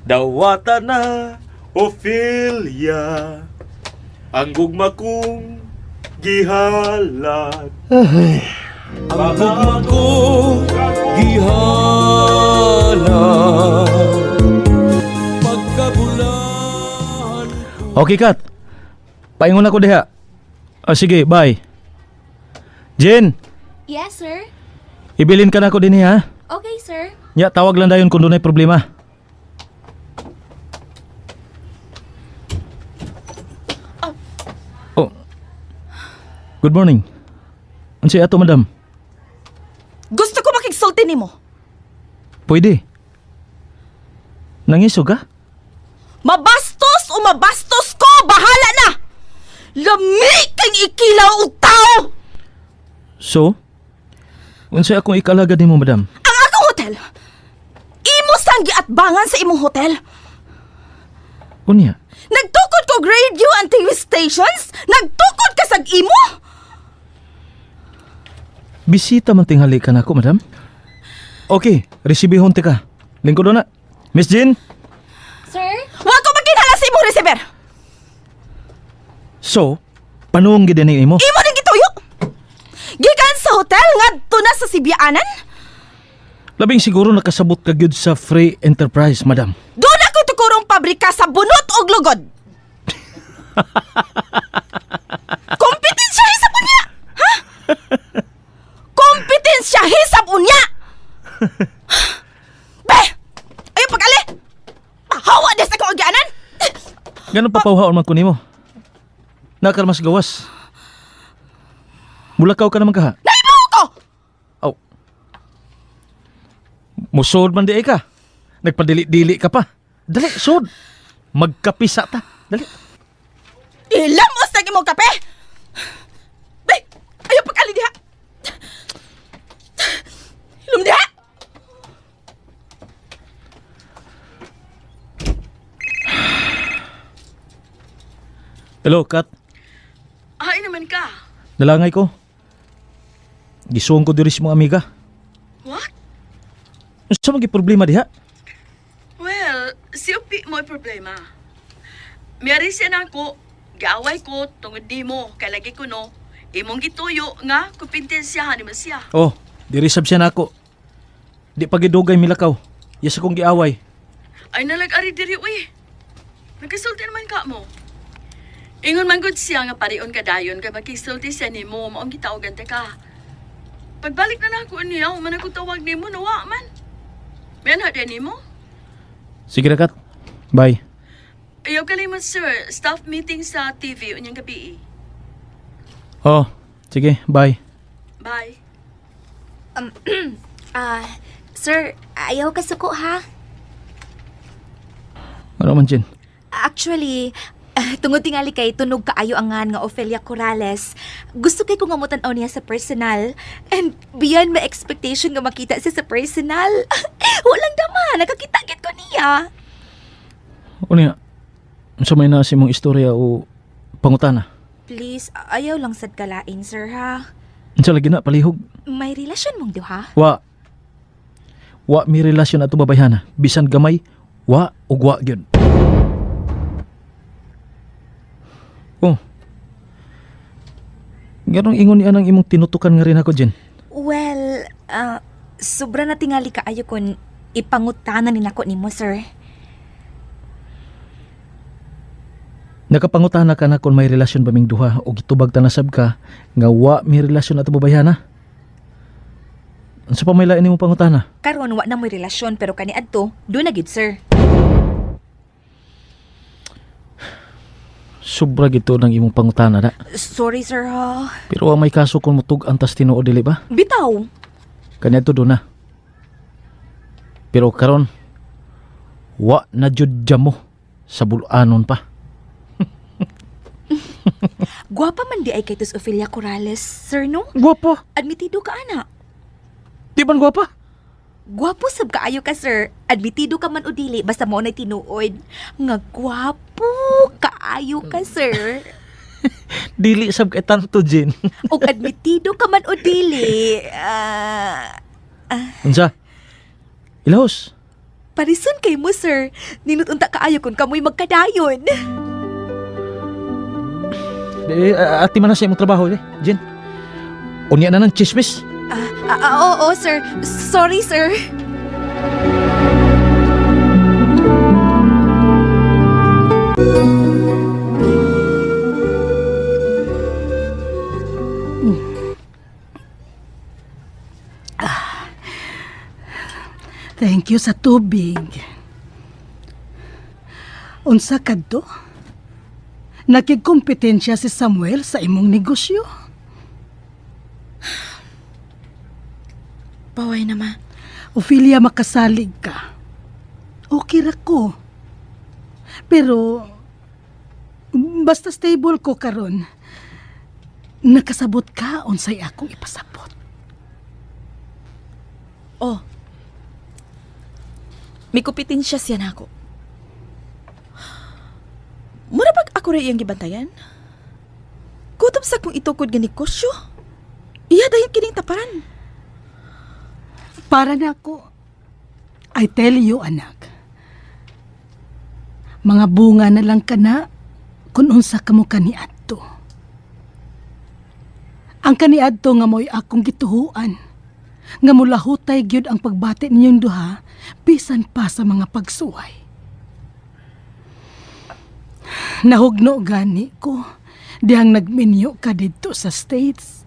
N: Dawata na, Ophelia, ang gugma kong gihalat.
F: Ay,
N: Ang gugma kong gihalat. Pagkabulan.
H: Okay, Kat. Paingon ako diha. Sige, bye. Jen,
O: Yes, sir.
H: ibilin ka na ako din ha.
O: Okay, sir.
H: Ya, tawag lang dayon kung doon ay problema. Oh. Good morning. Unsay ato, madam?
I: Gusto ko makigsulti nimo.
H: Pwede. Nangisog ka?
I: Mabastos o mabastos ko, bahala na! Lami kang ikilaw og tao!
H: So, unsay akong ikalagad nimo, madam?
I: Ang akong hotel! Imo sang giatbangan sa imong hotel!
H: Unya?
I: Nagtukod ko radio and TV stations? Nagtukod ka sa imo?
H: Bisita man tinghali ka na ako, madam. Okay, resibihon ti ka. Lingkod na. Miss Jean?
J: Sir?
I: Wa ko maginhala sa imong receiver.
H: So, panuong gidaning imo?
I: Imo ning gituyo. Gikan sa hotel ngadto na sa Sibianan?
H: Labing siguro nakasabot ka gyud sa Free Enterprise, madam.
I: Doon ako tukurong pabrika sa bunot og lugod. Kompetensya hisab unya. Ha? Kompetensya hisab unya. Be! Ayaw pag-ali! Pahawa des ako agyanan!
H: Ganun papawhaon man ko nimo. Nakal mas gawas. Mulakaw ka naman ka ha?
I: Naibaw ko!
H: Aw. Musod man di ay ka. Nagpadili-dili ka pa. Dali, sud. Magkapisa ta. Dali.
I: Ilamos na imong kape! Be! Ayaw pag-ali diha! Ilum diha!
H: Hello, Kat.
G: Ay naman ka.
H: Nalangay ko. Gisuong ko diri sa mga amiga.
G: What?
H: Sa mga problema diha?
G: Well, si Upi mo ay problema. Miyari siya na ako, gaway ko tungod di mo, kay lagi ko no, imong gituyo nga kupintensyahan ni siya.
H: Oh, diri sab siya nako. Di pagidugay milakaw. Yes akong giaway.
G: Ay nalag-ari diri, uy. Nagkasulti naman ka mo. Ingon man gud siya nga parion ka dayon kay makisulti siya nimo maong gitawagan ta ka. Pagbalik na nako niya, man ako tawag nimo nawa man. Mean ha din nimo?
H: Sige na, Kat. Bye.
G: Ayaw kalimot sir, staff meeting sa TV unyang gabi.
H: Oh, sige, bye.
G: Bye.
J: Sir, ayaw ka suko ha?
H: Ano man, Jen?
J: Actually, tungod tingali kay tunog kaayo angan nga Ofelia Corrales. Gusto kay ko nga mutan-aw niya sa personal. And beyond my expectation nga makita siya sa personal. Walang dama, nakakita-kit ko niya.
H: O niya, sa may nasi mong istorya o pangutana?
J: Please, ayaw lang sad kalain, sir ha.
H: Sa lagi na, palihog.
J: May relasyon mong duha?
H: Wa mi relasyon ato babayhana. Bisan gamay, wa ug wa gyud. Oh. Ganong ingon niya nang imong tinutukan nga rin ako, Jen.
J: Well, sobra na tingali kaayo kun ipangutanan ni nako nimo, sir.
H: Nakapangutana ka na kung may relasyon ba ming duha o gitubag tanasab ka nga wa mi relasyon ato babayhana. Unsa pa may lain nimo pangutana?
J: Karon wa na mo'y relasyon pero kani adto, do na gid, sir.
H: Sobra gito ng imong pangutana da.
J: Sorry, sir ha.
H: Pero ang may kaso kung mutug antas tinuod dili ba?
J: Bitaw.
H: Kani adto do na. Pero karon wa na jud mo sa bulanon pa.
J: Guwapa man di ay kay tus Ofelia Corrales, sir, no?
H: Guwapa?
J: Admitido ka, ana.
H: Di man guwapa?
J: Guwapo sab kaayo ka, sir. Admitido ka man o dili, basta mo na tinuod. Nga guwapo kaayo ka, sir.
H: Dili sab kay tanto, Jen.
J: O admitido ka man o dili.
H: Unsa? Ilahos.
J: Parison kay mo, sir. Ninutunta kaayo kung kamoy magkadayon.
H: Ati man na sa imong trabaho, Jen. Unya na ng chismis.
J: Oo, sir. Sorry, sir.
M: Thank you sa tubig. Unsa kadto? Nakigkompetensya si Samuel sa imong negosyo?
I: Paway naman.
M: Ophelia, makasalig ka. Okay ra ko. Pero, basta stable ko karon, nakasabot ka unsay akong ipasabot.
I: Oh. May kupitensya siya na ako. ako rin iyang gibantayan? Kutob sa kung itukod nga negosyo. Iya dahin kining taparan.
M: Para na ako. I tell you, anak. Mga bunga na lang ka na kung unsa ka mo kaniadto. Ang kaniadto nga mo'y akong gituhuan. Nga mula hutay gyud ang pagbati ninyong duha, bisan pa sa mga pagsuway. Nahugno gani ko, dihang nagminyo ka dito sa States.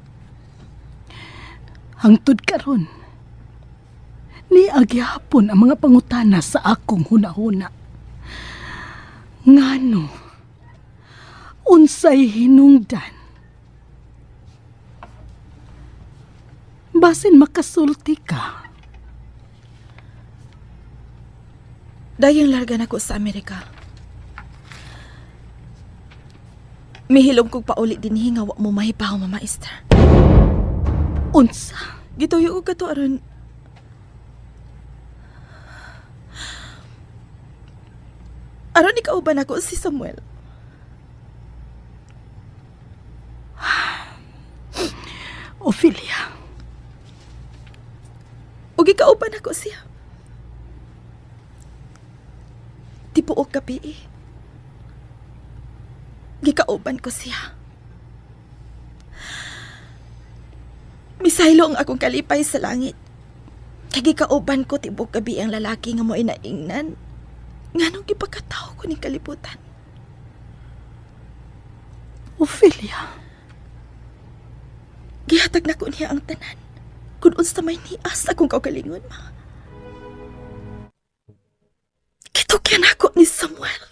M: Hangtod karon, ni agyapon ang mga pangutana sa akong hunahuna. Ngano, unsay hinungdan? Basin makasulti ka.
I: Dayang larga na ko sa Amerika. Mihilom kong pauli din hingawa mo mahibaw, Mama Esther.
M: Unsa?
I: Gituyo ko to aron. Aron ikauban ako si Samuel.
M: Ophelia.
I: Ug ikauban ako siya. Tipuok kapi eh. Gikauban ko siya. Misaylo ang akong kalipay sa langit. Kagikauban ko tibok gabi ang lalaki nga mo inaingnan. Nganong gipakatao ko ning kalibutan.
M: Ophelia.
I: Gihatag na ko niya ang tanan. Kung unsa may nias akong kaugalingon, ma. Kitukyan ako ni Samuel.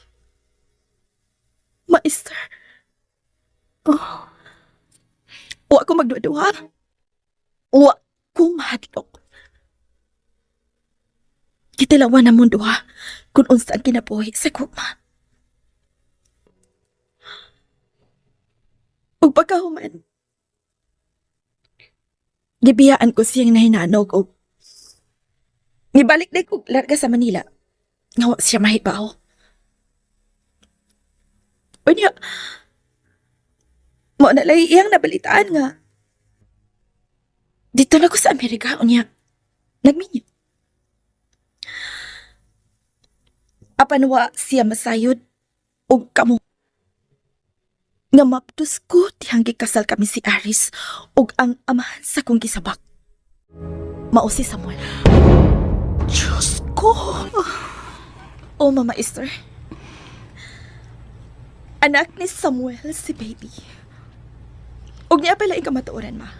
I: Maister. Oh. Wa ko magduwa-duwa. Wa ko mahadlok. Kitilawan na mong duha kung unsa ang kinabuhi sa kuma. Ug pagkahuman, gibiyaan ko siyang nahinanog o nibalik-lik og larga sa Manila. Nga wa siya mahibaw. Unya, mo nalay iyang nabalitaan nga. Dito na ko sa Amerika, unya, nagminyo. Apan wa siya masayod o kamo. Nga maptus ko tihang gikasal kami si Aris ug ang amahan sa kong gisabak. Mao si Samuel.
M: Diyos ko!
I: O Mama Esther. Anak ni Samuel si baby. Ug niya pala ikamatuoran, ma.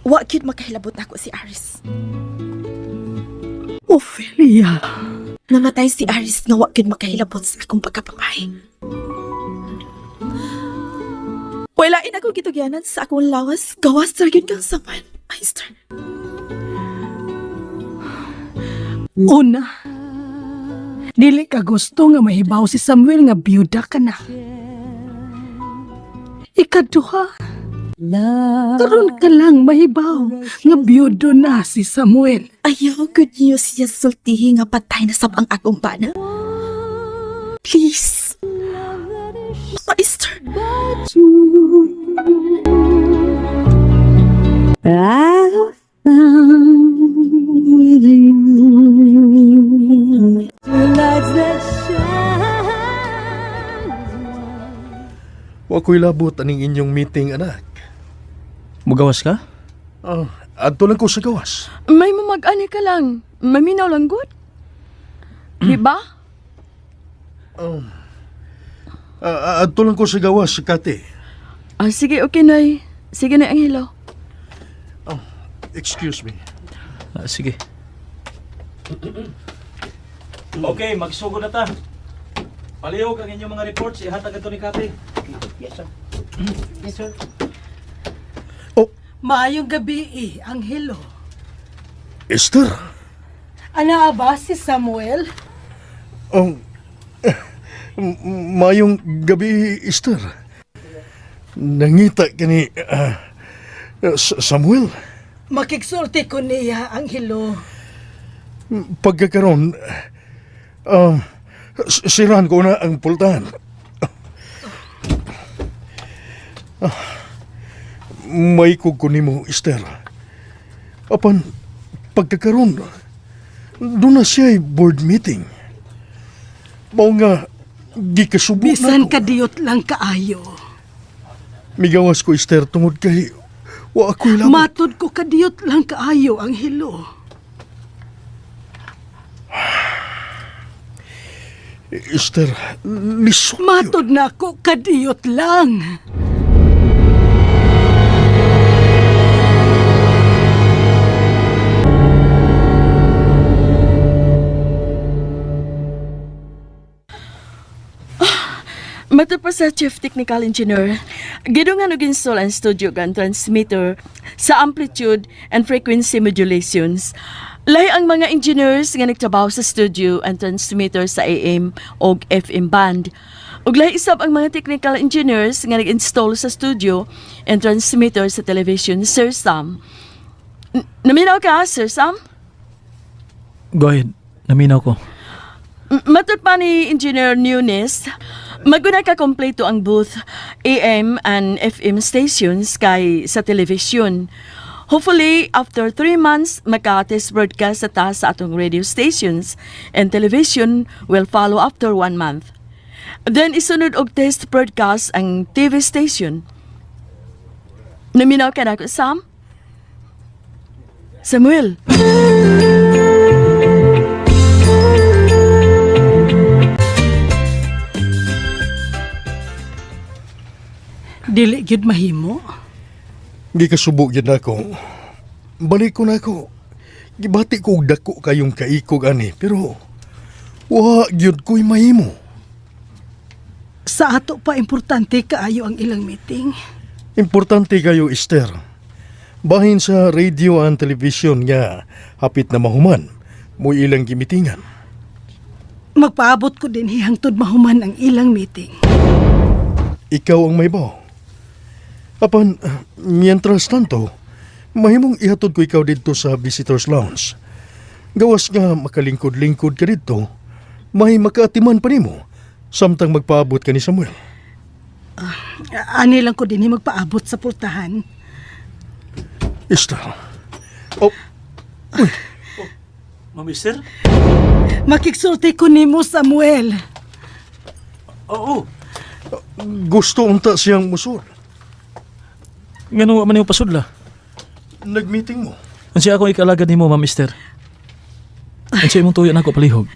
I: Wa gyud makahilabot nako si Aris.
M: Ophelia.
I: Namatay si Aris nga wa gyud makahilabot sa akong pagkapamay. Wala ako gitugyanan sa akong lawas, gawas ra gyud kang Samuel, Maester.
M: Una, dili ka gusto nga mahibaw si Samuel nga biyuda ka na. Ikaduha, karon ka lang mahibaw nga biyudo na si Samuel.
I: Ayaw good news siya sultihi nga patay na sab ang akong bana. Please, Maester.
F: Wa ko'y labot aning inyong meeting, anak.
H: Mugawas ka?
F: Adto lang ko sa gawas.
G: May mamag-ani ka lang. Maminaw lang good. Di ba?
F: Adto lang ko sa gawas, Kati.
G: Sige, okay, Nay. Sige na, Angelo.
F: Excuse me.
H: Sige.
C: Okay, magsugod na ta. Palihog ang inyong mga reports, ihatag ito ni Kati. Yes, sir.
N: Yes, sir.
M: Maayong gabi Angelo.
F: Esther?
M: Ana ba si Samuel?
F: Mayong gabi, Esther. Nangita ka ni Samuel.
M: Makiksulti ko niya, Angelo.
F: Pagkakaroon, Siran ko na ang pultahan. May kugkunin mo, Esther. Apan, pagkakaroon, doon na siya board meeting. Mao nga, gikasubo na
M: Bisan
F: ko.
M: kadiyot lang kaayo.
F: Migawas ko, Esther, tungod kay wa ako'y labot.
M: Matod ko kadiyot lang kaayo, Angelo.
F: Esther, lisod
M: Matod na ako kadiyot lang.
G: Mato pa sa Chief Technical Engineer, gidungan og install ang studio gun transmitter sa amplitude and frequency modulations. Lahi ang mga engineers nga nagtrabaho sa studio and transmitter sa AM o FM band. Ug lahi isab ang mga technical engineers nga nag-install sa studio and transmitter sa television. Sir Sam. Naminaw ka, Sir Sam?
H: Go ahead. Naminaw ko.
G: Matod pa ni Engineer Nunes, maguna ka kompleto ang booth AM and FM stations kay sa television. Hopefully, after 3 months, maka-test broadcast sa taas sa atong radio stations and television will follow after 1 month. Then, isunod og test broadcast ang TV station. Naminaw ka na ako, Sam? Samuel?
M: Dili gyud mahimo.
F: Gikasubo yun ako. Balik ko na ako. Gibati ko og dako kayong kaikog ani, pero wa gyud ko'y mahimo.
M: Sa ato pa importante kaayo ang ilang meeting.
F: Importante kayo, Esther. Bahin sa radio and television nga hapit na mahuman mo ilang gimitingan.
M: Magpaabot ko din hangtod mahuman ang ilang meeting.
F: Ikaw ang may baw. Apan, mientras tanto, mahimong ihatod ko ikaw dito sa Visitors Lounge. Gawas nga makalingkod-lingkod ka dito, may makaatiman pa nimo, samtang magpaabot ka ni Samuel.
M: Ani lang ko din magpaabot sa pultahan.
F: Esther. Oh, uy,
N: Mamister?
M: Makiksulti ko nimo, Samuel.
N: Oo.
F: gusto unta siyang musol.
H: Ngano man yung pasudla?
F: Nag-meeting mo.
H: Ansi akong ikalagad ni mo, Ma'am Esther. Ansi imong tuyo na ako palihog.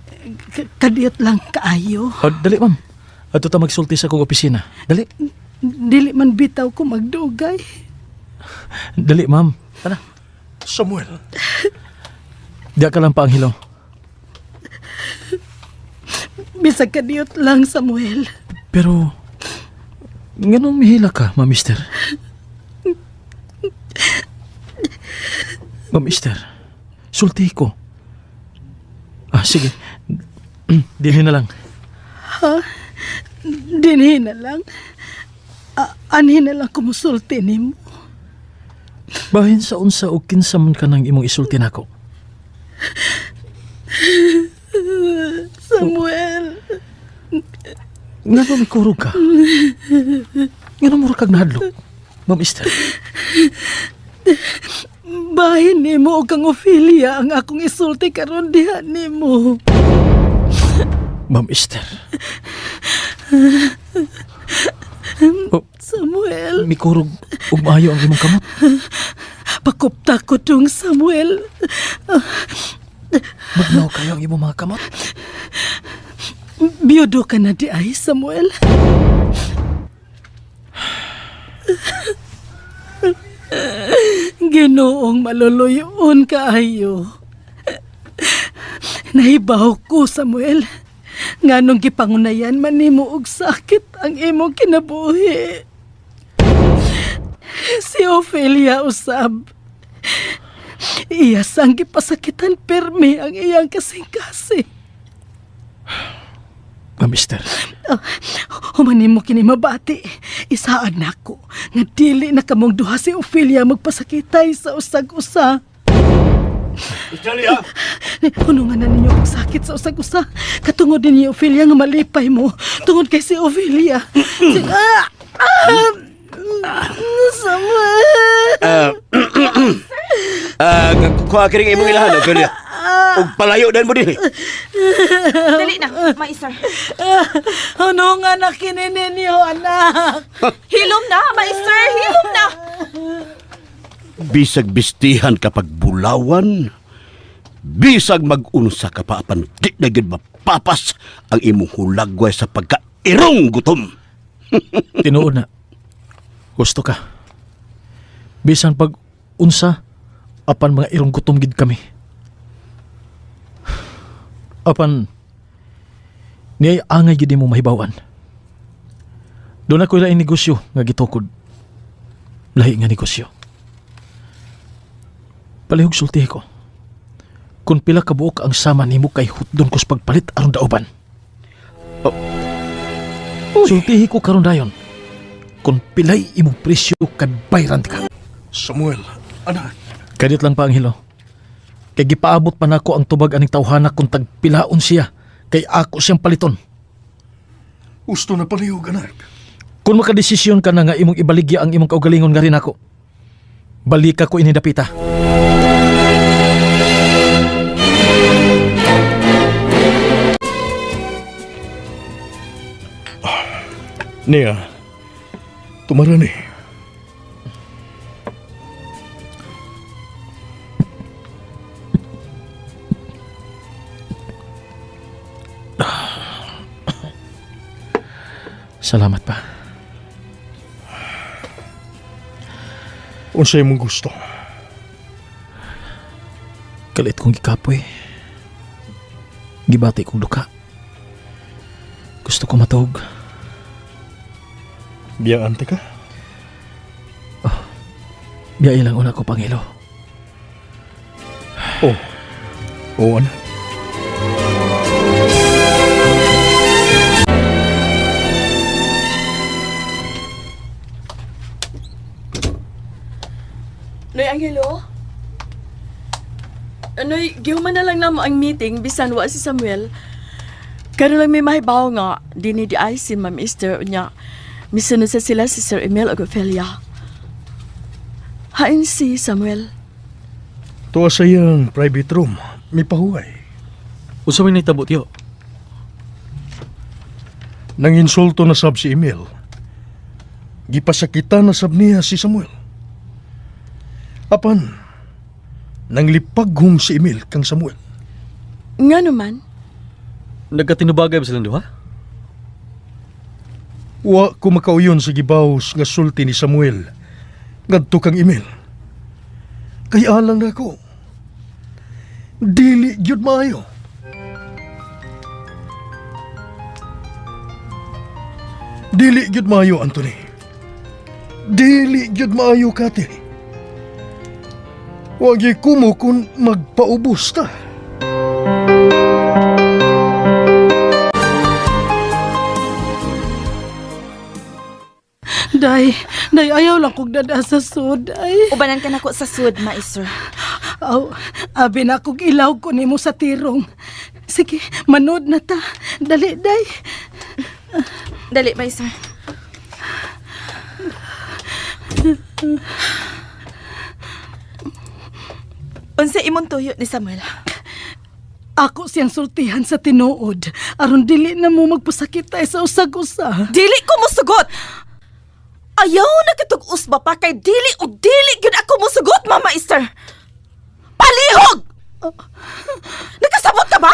M: Kadiyot lang kaayo.
H: O, dali, ma'am. Ato ta magsulti sa kong opisina. Dali.
M: Dili man bitaw ko magdugay.
H: Dali, ma'am. Tara.
F: Samuel.
H: Diya ka lang pa ang hilaw.
M: Bisag kadiyot lang, Samuel.
H: Pero, nganong mihila ka, Ma'am Esther? Ma'am Esther, sulti ko. Ah, sige. Dinhin na lang.
M: Ha? Dinhin na lang? Anhin na lang kumusulti nimo.
H: Bahin sa unsa o kinsa man ka nang imong isulti nako.
M: Samuel.
H: Nga ba may kurog ka? Nga na mura kag nahadlok, Ma'am Esther.
M: Bahin nimo o kang Ophelia ang akong isulti karon diha nimo.
H: Ma'am Esther. Oh,
M: Samuel.
H: may kurog ug maayo ang imong kamot.
M: Pakupta ko tong Samuel.
H: Bugnaw kayo ang imong mga kamot.
M: Biyodo ka na di ay, Samuel. Ginoong maluluyon kaayo. Nahibaw ko, Samuel. Nganong gipangunayan man nimo og sakit ang imong kinabuhi. Si Ophelia usab. Iya sang gipasakitan permi ang iyang kasing-kasing.
H: Ma'am Esther.
M: Humanin mo kini mabati. Isaad na ako nga dili na kamong duha si Ophelia magpasakitay sa usag-usa.
F: Dalia!
M: Hunungan na ninyo ang sakit sa usag-usa. Katungod din ni Ophelia nga malipay mo. Tungod kay si Ophelia. Samuel!
E: Kuha ka rin imong ilahan, Ophelia. Ug palayo dan mo din.
I: Dali na, Maister.
M: Hunungan na kini ninyo, anak.
I: Hilom na, Maister! Hilom na!
E: Bisag bistihan kapag bulawan, bisag mag-unsa ka pa apan di na gid mapapas ang imong hulagway sa pagkairong gutom.
H: Tinuod na. Gusto ka. Bisan pag unsa apan mga irong gutom gid kami. Apan niyay angay gid mo mahibawan. Doon ako laing negosyo nga gitukod. Lahi nga negosyo. Palihog sultihi ko. Kung pila ka buok ang sama nimo kay hutdon kos pagpalit aron daoban. Sultihi ko karon dayon. Kung pilay imong presyo kay bayran ka.
F: Samuel, anak.
H: Kadit lang pa ang hilo. Kay gipaabot pa nako ang tubag aning tawhana kung tagpilaon siya kay ako siyang paliton.
F: Gusto na palihog, anak.
H: Kung makadesisyon ka na nga imong ibaligya ang imong kaugalingon nga rin ako, balik ako inidapita.
F: Nia, tumaran eh.
H: Salamat pa.
F: Unsay mong gusto?
H: Kalit kong gikapoy. Gibati kong duka. Gusto ko matog.
F: Biyaan ka?
H: Biya ilang una ko pangilo.
F: Oo, anak.
G: Noy, Angelo? Noy, gihuman na lang namo ang meeting bisan wa si Samuel. Karon lang may mahibaw nga dini di ay si Ma'am Esther unya misunod sa sila si Sir Emil ug Ophelia. Hain si Samuel.
F: Tuwa sa iyang private room. May pahuway.
K: Usa may naitabot yo.
F: Nang insulto na sab si Emil. Gipasakitan na sab niya si Samuel. Apan, nang lipaghom si Emil kang Samuel.
G: Nga naman?
K: Nagkatinubagay ba silang duha?
F: Wa ko makauyon sa gibaws nga sulti ni Samuel ngadto kang Emil. Kaya alang na ako. Dili gyud maayo. Dili gyud maayo, Anthony. Dili gyud maayo, Kati. Wagi kumo kung magpaubos ta.
M: Day, ayaw lang kong dada sa sud. Ay.
I: Ubanan ka na ko sa sud, Maister.
M: Aw, abi na kong ilaw ko nimo sa tirong. Sige, manood na ta. Dali, day.
I: Dali, Maister. Unsa imong tuyo ni Samuel?
M: Ako siyang sultihan sa tinuod. Aron dili na mo magpasakit tayo sa usag-usa.
I: Dili ko musugot! Ayaw na kitog usba pa kay dili o dili gyud ako musugot, Mama Esther! Palihog! Nakasabot ka ba?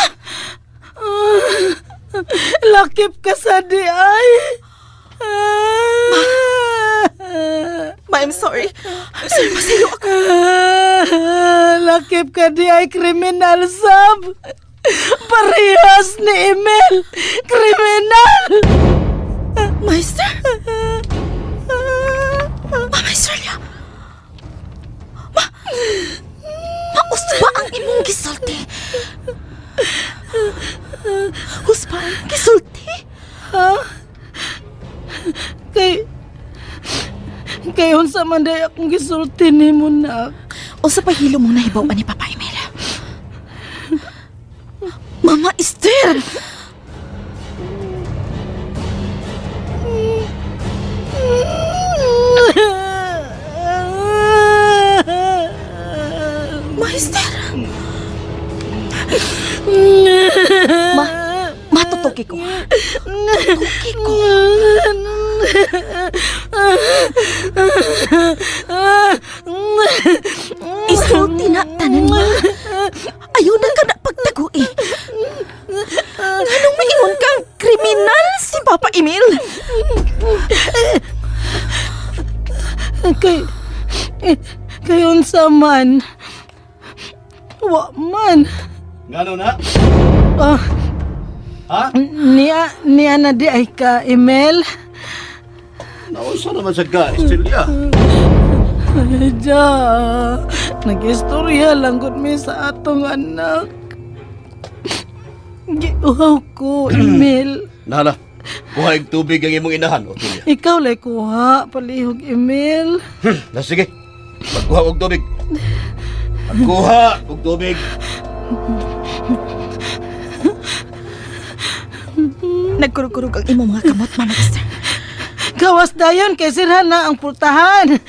M: Lakip ka sa di ay.
I: Ma, I'm sorry. I'm sorry, masayo ako.
M: Lakip ka di ay kriminal, sab. Parehas ni Emil. Kriminal.
I: Maester? Maester niya. Mausba ang imong gisulti. Usba ang gisulti?
M: Ha? Kay unsa man day akong gisulti nimo, nak.
I: Unsa pa hilo mong nahibaw ni Papa Emil? Mister! Mister! Matutuki ko. Matutuki ko. Isulti na tanan mo. Ayaw na ka na pagtagui. Nganong maingon kang kriminal si Papa Emil?
M: Kay unsa man. Wa man.
E: Ngano na?
M: Ah,
E: Ha?
M: niya na di ay ka, Emil.
E: Nausa naman sa ka, Estelia.
M: Ja, nag-istorya lang gud mi sa atong anak. Giuhaw ko, Emil.
E: Nala, kuha yung tubig ang imong inahan, Otilia.
M: Ikaw lay kuha, palihog, Emil.
E: Na sige, magkuha og tubig. Magkuha og tubig.
I: Nagkurug-kurug ang imong mga kamot, Mama Esther.
M: Gawas dayon kay sirhan na ang pultahan.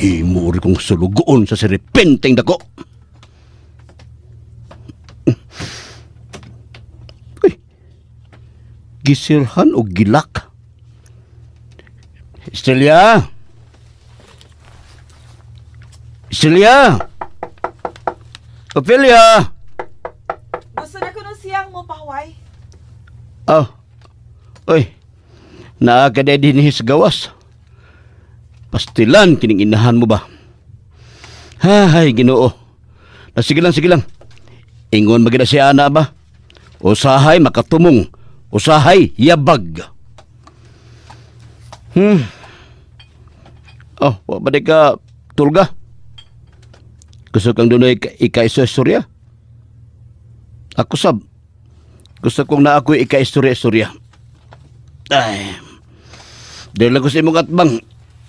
E: Himuri kong sulugoon sa siripenteng dako. Uy, gisirhan o gilak. Estelia! Estelia! Ophelia!
I: Gusto na ko nung siyang mo, Pahway.
E: Oh, oy, naakaday din sa gawas. Pastilan, kining inahan mo ba? Hay, Ginoo. Sige lang. Ingon magina si Ana ba? Usahay makatumong, usahay yabag. Oh, wa ba di ka tulga? Gusto kang dunay ika-istorya? Ako sab. Gusto kong na ako ika-istorya-istorya. Ay, dahil lang ko sa imong atbang.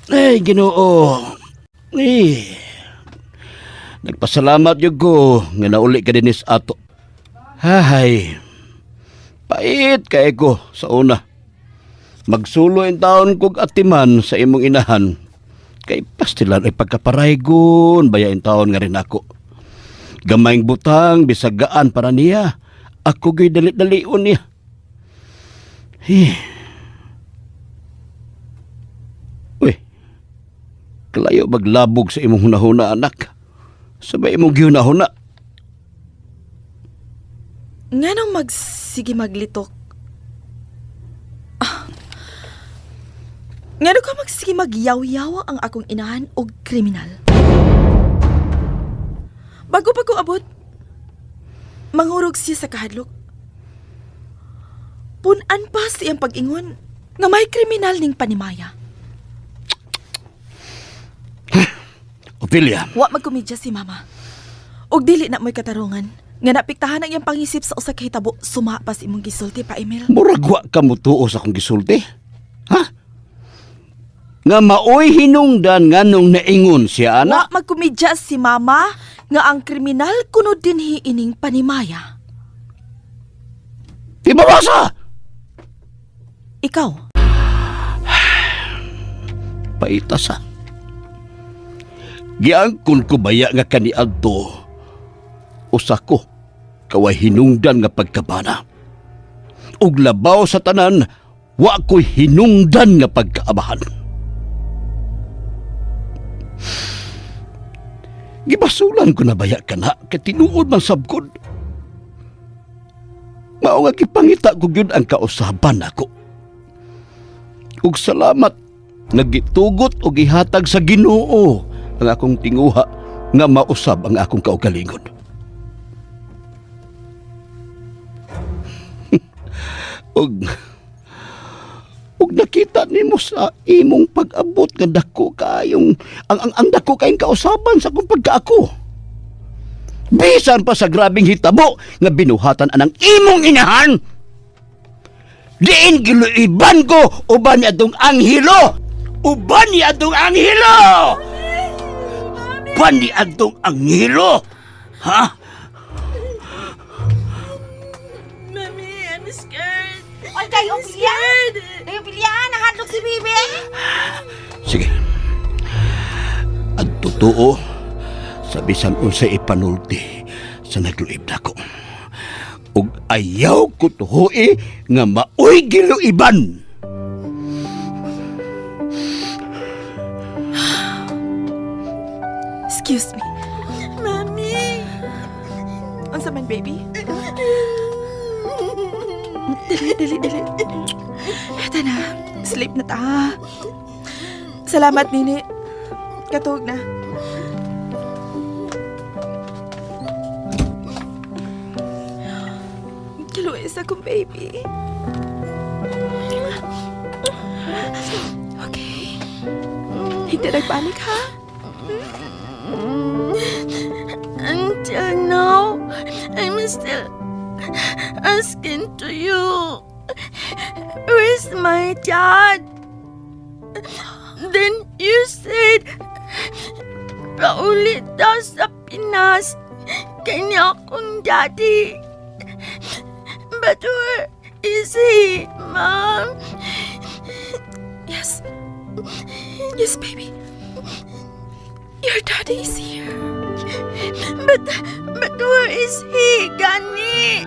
E: Ay, Ginoo. Nagpasalamat yung ko nga nauli ka dinis ato. Hay, pait kay ko sa una. Magsulo ang taon kog atiman sa imong inahan. Kay pastilan ay pagkaparaygon, bayain taon nga rin ako. Gamayng butang, bisagaan para niya. Ako gay dalit-dalion niya. Uy, kalayo maglabog sa imong hunahuna, anak. Sabay imong gihunahuna.
I: Nga nang magsige maglitok. Nga nang ka magsige magyaw-yawa ang akong inahan o kriminal. Bago pa ko abot, mangurog siya sa kahadlok. Punan pa siyang pag-ingon nga may kriminal ning panimaya.
E: Ophelia.
I: Wa magkomedya si Mama. Og dili na mo'y katarungan nga napiktahan ang iyang pangisip sa usa ka hitabo sumapas imong gisulti pa, Emil.
E: Murag wa ka mutuo sa akong gisulti. Ha? Nga maoy hinungdan nganong naingon siya, ana?
I: Wa magkomedya si Mama nga ang kriminal kuno dinhi ining panimaya.
E: Ibabasa!
I: Ikaw.
E: Paitasa. Giangkon ko baya nga kaniadto. Usa ko kaway hinungdan nga pagkabana. Ug labaw sa tanan, wa ko'y hinungdan nga pagkaabahan. Gibasulan ko na baya ka na, kay tinuod man sabkod. Mao nga gipangita ko gyud ang kausaban ako. Ug salamat, nagitugot o gihatag sa Ginoo ang akong tinguha nga mausab ang akong kaugalingon. og nakita nimo sa imong pag-abot nga dako kayong ang dako kayong kausaban sa akong pagkaako. Bisan pa sa grabing hitabo nga binuhatan anang imong inahan. Diin giluiban ko uban adtong anghelo uban ni adtong anghelo. Uban ni adtong anghelo. Ha?
G: Mami, I'm scared.
J: Ay, kayo, Ophelia! Kayo, Ophelia, nahadlok si Bibi!
E: Sige. Ang totoo, sa bisan unsa ipanulti sa nagluib nako. Ug ayaw ko tuhoy nga maoy giluiban.
I: Excuse me.
G: Mami!
I: Unsa man, baby? Dili. Eto na. Sleep na ta. Salamat, Nini. Katog na. Kiluis akong baby. Okay. Hindi nagbalik, ha?
G: Until now, I'm still asking to you, where's my dad? Then you said, paulit daw sa Pinas, kanya akong daddy. But where is he, Mom?
I: Yes. Yes, baby. Your daddy is here.
G: But where is he, Gani?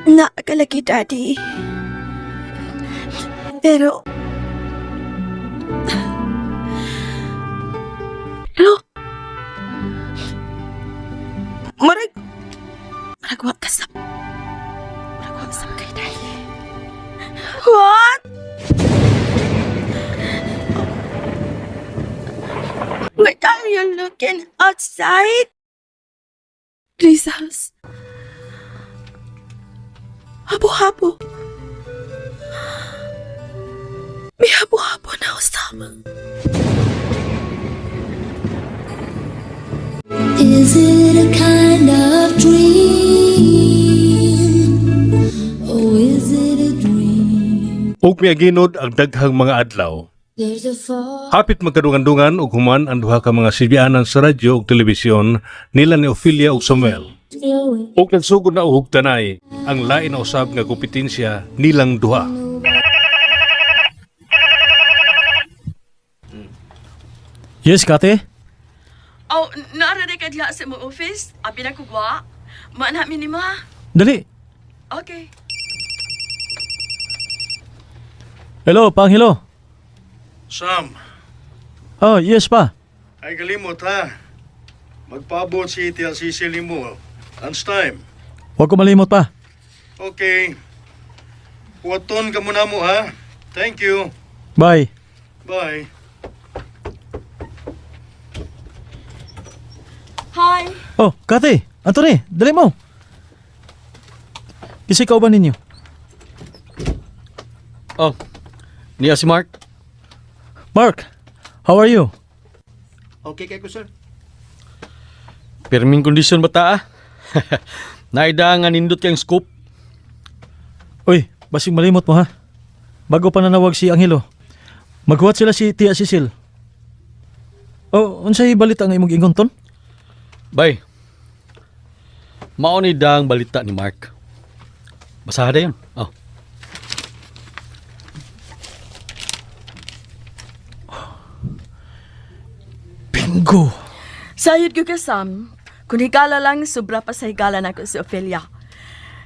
I: Naakalagi, Daddy. Pero... Hello? Maragwa ka sa kay Daddy.
G: What? What are you looking outside?
I: Rizals. Habo-habo. May habo-habo na usama.
O: Is it a kind of dream? Or is it a dream?
C: Ug miaginod ang daghang mga adlaw.
O: There's a fall.
C: Hapit magkadungan-dungan ug human ang duha ka mga silbianan sa radyo ug telebisyon nila ni Ophelia ug Samuel. Ug nagsugod na og tanay ang lain na usab nga kompetensya nilang duha.
H: Yes, Kate?
G: Oh, naaraday ka diha sa mong office? Abi na kugwa? Maana minima?
H: Dali.
G: Okay.
H: Hello, Panghilo.
F: Sam,
H: Oh, yes pa.
F: ay kalimot ha. Magpaabot si Tia Cecily mo. Lunch time.
H: Huwag ko malimot pa.
F: Okay. Kuwaton ka muna mo ha. Thank you.
H: Bye.
F: Bye.
G: Hi.
H: Oh, Kate. Anthony, dali mo. Kisi ka ba ninyo?
K: Oh, niya si Mark.
H: Mark, how are you?
E: Okay kay ko, sir.
K: Perming kondisyon ba ta? Naida nga nindot kang scoop.
H: Uy, basing malimot mo ha. Bago pa nanawag si Angelo. Maghuwat sila si Tia Cecil. Oh, unsay balita nga imong ingon ton?
K: Bay, mauni ang balita ni Mark. Basaha da yun. Oh.
H: Bingo!
G: Sayod ko ka, Sam. Kung higala lang, sobra pa sa higala na ko si Ophelia.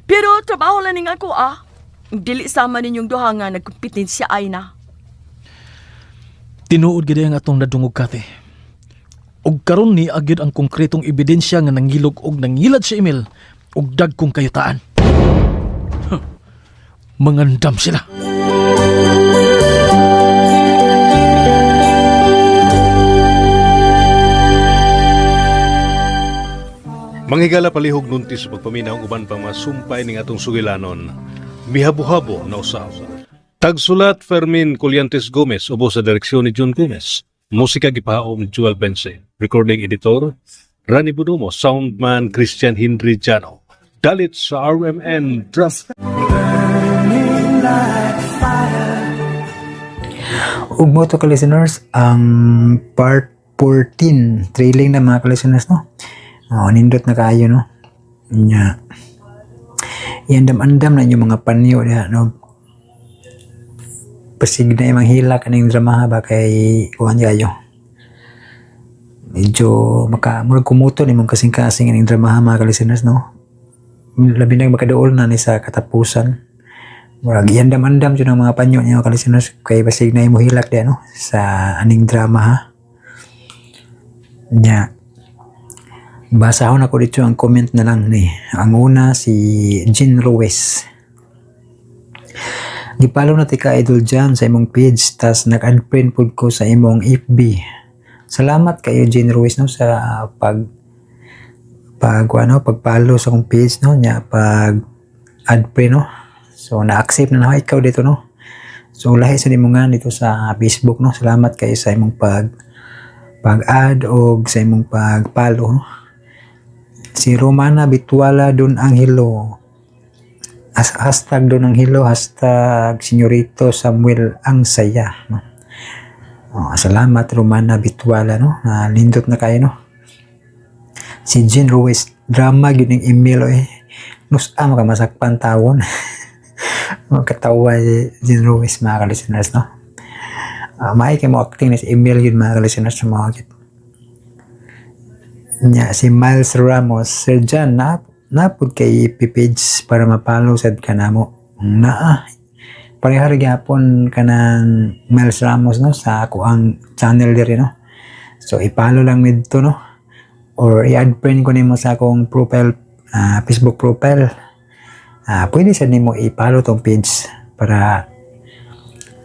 G: Pero trabaho lang ning ako, ah. Dili sama ninyong duha nga nagkumpetensya ay na.
H: Tinuod gid ang atong nadungog, Kate. Og karon ni agid ang konkretong ebidensya nga nangilog og nangilad sa email og dagkong kayutaan. Mangandam sila.
C: Manghigala palihog nunti sa pagpaminaw ang uban pang mga sumpay ning atong sugilanon. Mihabo-habo na usab. Tagsulat Fermin Colliantes Gomez ubos sa direksyon ni John Gomez. Musika gipahaom ni Joel Bense. Recording editor Rani Budumo. Soundman Christian Henry Jano. Dalit sa RMN Draft.
A: ug mo to ka listeners ang part 14 trailing na mga ka-listeners no. Nindot na kayo no. Nya. Iandam-andam na yung mga panyo diha no. Pasig na imong hila kaning drama ba kay kuan kayo. Medyo murag kumuto ni mong kasing-kasing ning drama mga ka-listeners no. Labi na makaduol na ni sa katapusan. Murag iandam-andam jud ang mga panyo niyo ka-listeners kay pasig na imo hilak di no sa aning drama ha. Nya. Basahon ako dito ang comment na lang ni. Ang una si Jean Ruiz. Gipalo na tika idol Jam sa imong page tas nag-unfriend pud ko sa imong FB. Salamat kayo Jean Ruiz no sa pagpalo sa akong page no nya pag unfriend no. So na-accept na ikaw dito no. So lahi sa nimo nga dito sa Facebook no. Salamat kayo sa imong pag-add o sa imong pagpalo no? Si Romana Bituala Don Angelo hashtag Don Angelo hashtag Senyorito Samuel ang saya no? Salamat Romana Bituala no? Lindot na kayo no? Si Jean Ruiz drama yun yung email nusa makamasakpan tawon magkatawa si Jean Ruiz mga ka-listeners no? Maay kayo mo acting na si email yun mga ka-listeners sa mga kit. Nya si Miles Ramos, Sir John, napod kay page para mapalo sad ka na mo. Parehar gyapon ka ng Miles Ramos no sa ako ang channel diri no. So ipalo lang dito no. Or i-add friend ko nimo sa akong profile, Facebook profile. Pwede sad nimo ipalo tong page para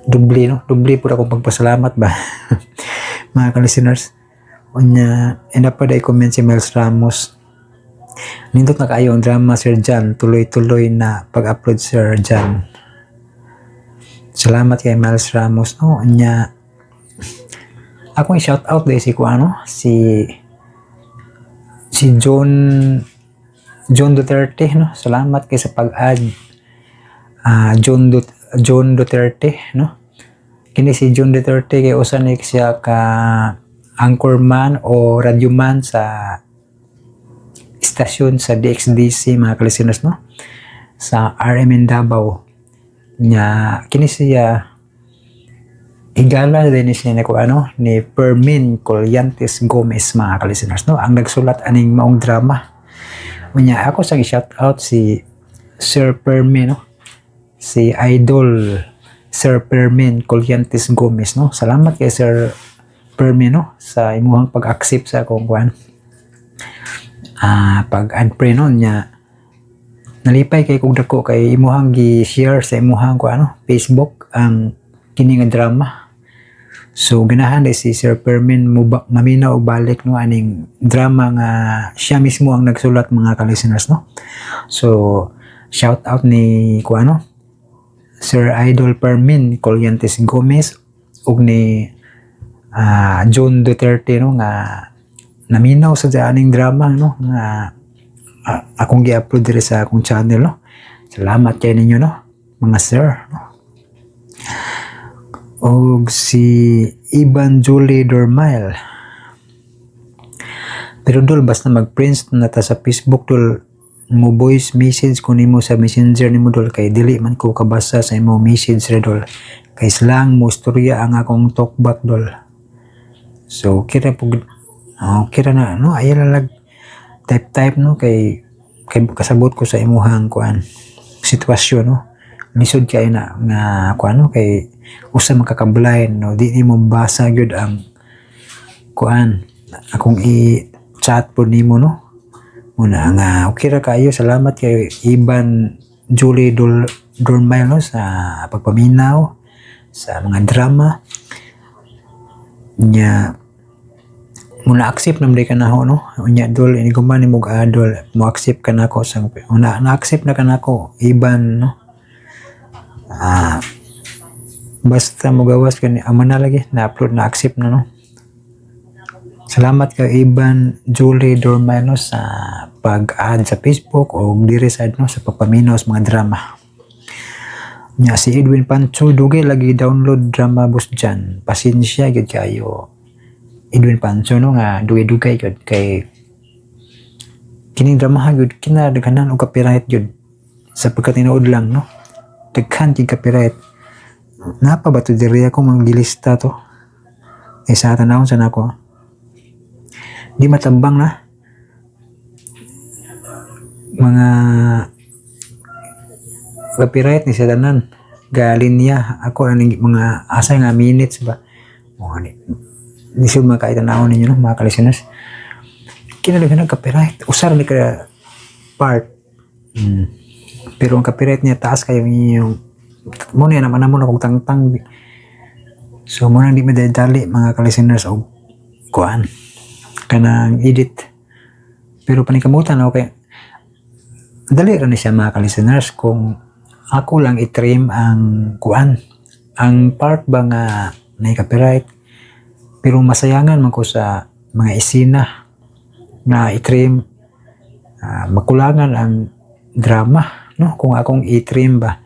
A: dubli no, dubli pud akong pagpasalamat ba mga ka-listeners. Unya enda pa day comment si Miles Ramos. Nindot na kayo ang drama Sir John, tuloy-tuloy na pag-upload Sir John. Salamat kay Miles Ramos no. Unya akong shout out day si si John Duterte no. Salamat kay sa pag-add John Duterte no. Kini si John Duterte kay usa ni siya ka anchorman o radyoman sa istasyon sa DXDC mga ka-listeners no sa RMN Davao nya. Kini siya higala din siya ni Fermin Colyantes Gomez mga ka-listeners no ang nagsulat aning maong drama. Unya ako sa shout out si Sir Fermin no, si Idol Sir Fermin Colyantes Gomez no. Salamat kay Sir Fermin no sa imuhang pag-accept sa akong pag-unfriend no nya. Nalipay kay kog dako kay imuhang gi-share sa imuhang Facebook ang kini nga drama. So ganahan day si Sir Fermin maminaw og balik no aning drama nga siya mismo ang nagsulat mga ka-listeners no. So shout out ni Sir Idol Fermin Colyantes Gomez ug ni John Duterte no nga naminaw sa aning drama no nga akong gi-upload diri sa akong channel no. Salamat kay ninyo no mga sir no. Og si Ivan Julie Dormile. Pero dol basta mag-prints na ta sa Facebook dol mo voice message ko nimo sa messenger nimo dol kay dili man ko kabasa sa imo message re dol kay slang mo istorya ang akong talkback dol. So kira na no ay lang type no kay kasabot ko sa imuhang sitwasyon no. Lisod kay na nga kay usa makakablind no di mo basa gyud ang akong i-chat po nimo no. Muna nga okay ra kayo. Salamat kay Ivan Julie Dormile no sa pagpaminaw sa mga drama nya. Muna accept namday ka na ho no. Unya dol ini guman ni mo adol mo accept ka na ko sang na-accept na ka na ko Ivan no. Basta mo gawas ka ni amana lagi na-upload na accept na no. Salamat kay Ivan Julie Dormile no sa pag-add sa Facebook o diri sa no sa pagpaminaw sa mga drama. Nya si Edwin Pancho dugay lagi download drama boss dyan. Pasensya gyud kayo. Edwin Pancho no nga dugay-dugay gyud kay kining drama gyud kinadaghanan og copyright gyud sa pagkatinuod lang no. Daghan kay copyright. Napa ba to diri ako manggilista to? Sa tanawon sa nako. Di matambang na mga copyright ni sa tanan galinya ako aning mga asa nga minutes ba mo ni sud makaitanawon ninyo no mga listeners kinadaghan ng copyright usar ni ka part pero ang copyright niya taas kayo yung mo niya naman mo na kung tangtang so mo nang di madali mga listeners og kuan kanang edit pero panikamutan okay dali ra ni siya mga listeners kung ako lang i-trim ang kuan ang part ba nga na copyright pero masayangan man ko sa mga isina na i-trim makulangan ang drama no kung akong i-trim ba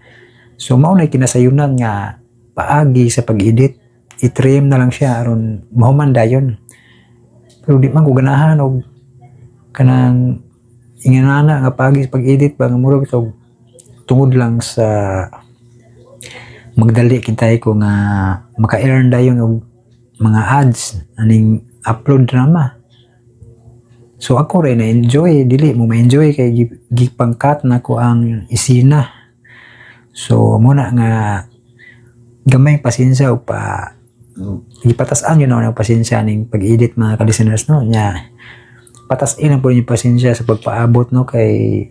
A: so mao na kinasayunan nga paagi sa pag-edit i-trim na lang siya aron mahuman dayon pero di man ko ganahan og kanang inganana nga paagi sa pag-edit ba nga murag ito tungod lang sa magdali kitay ko nga maka-earn dayon og mga ads aning upload drama so ako rin na enjoy dili mo ma-enjoy kay gipangkat na ko ang isina so muna nga gamay pasensya o pa ipatasan yun ang pasensya ning pag-edit mga ka-listeners no nya patasin ang po yung pasensya sa pagpaabot no kay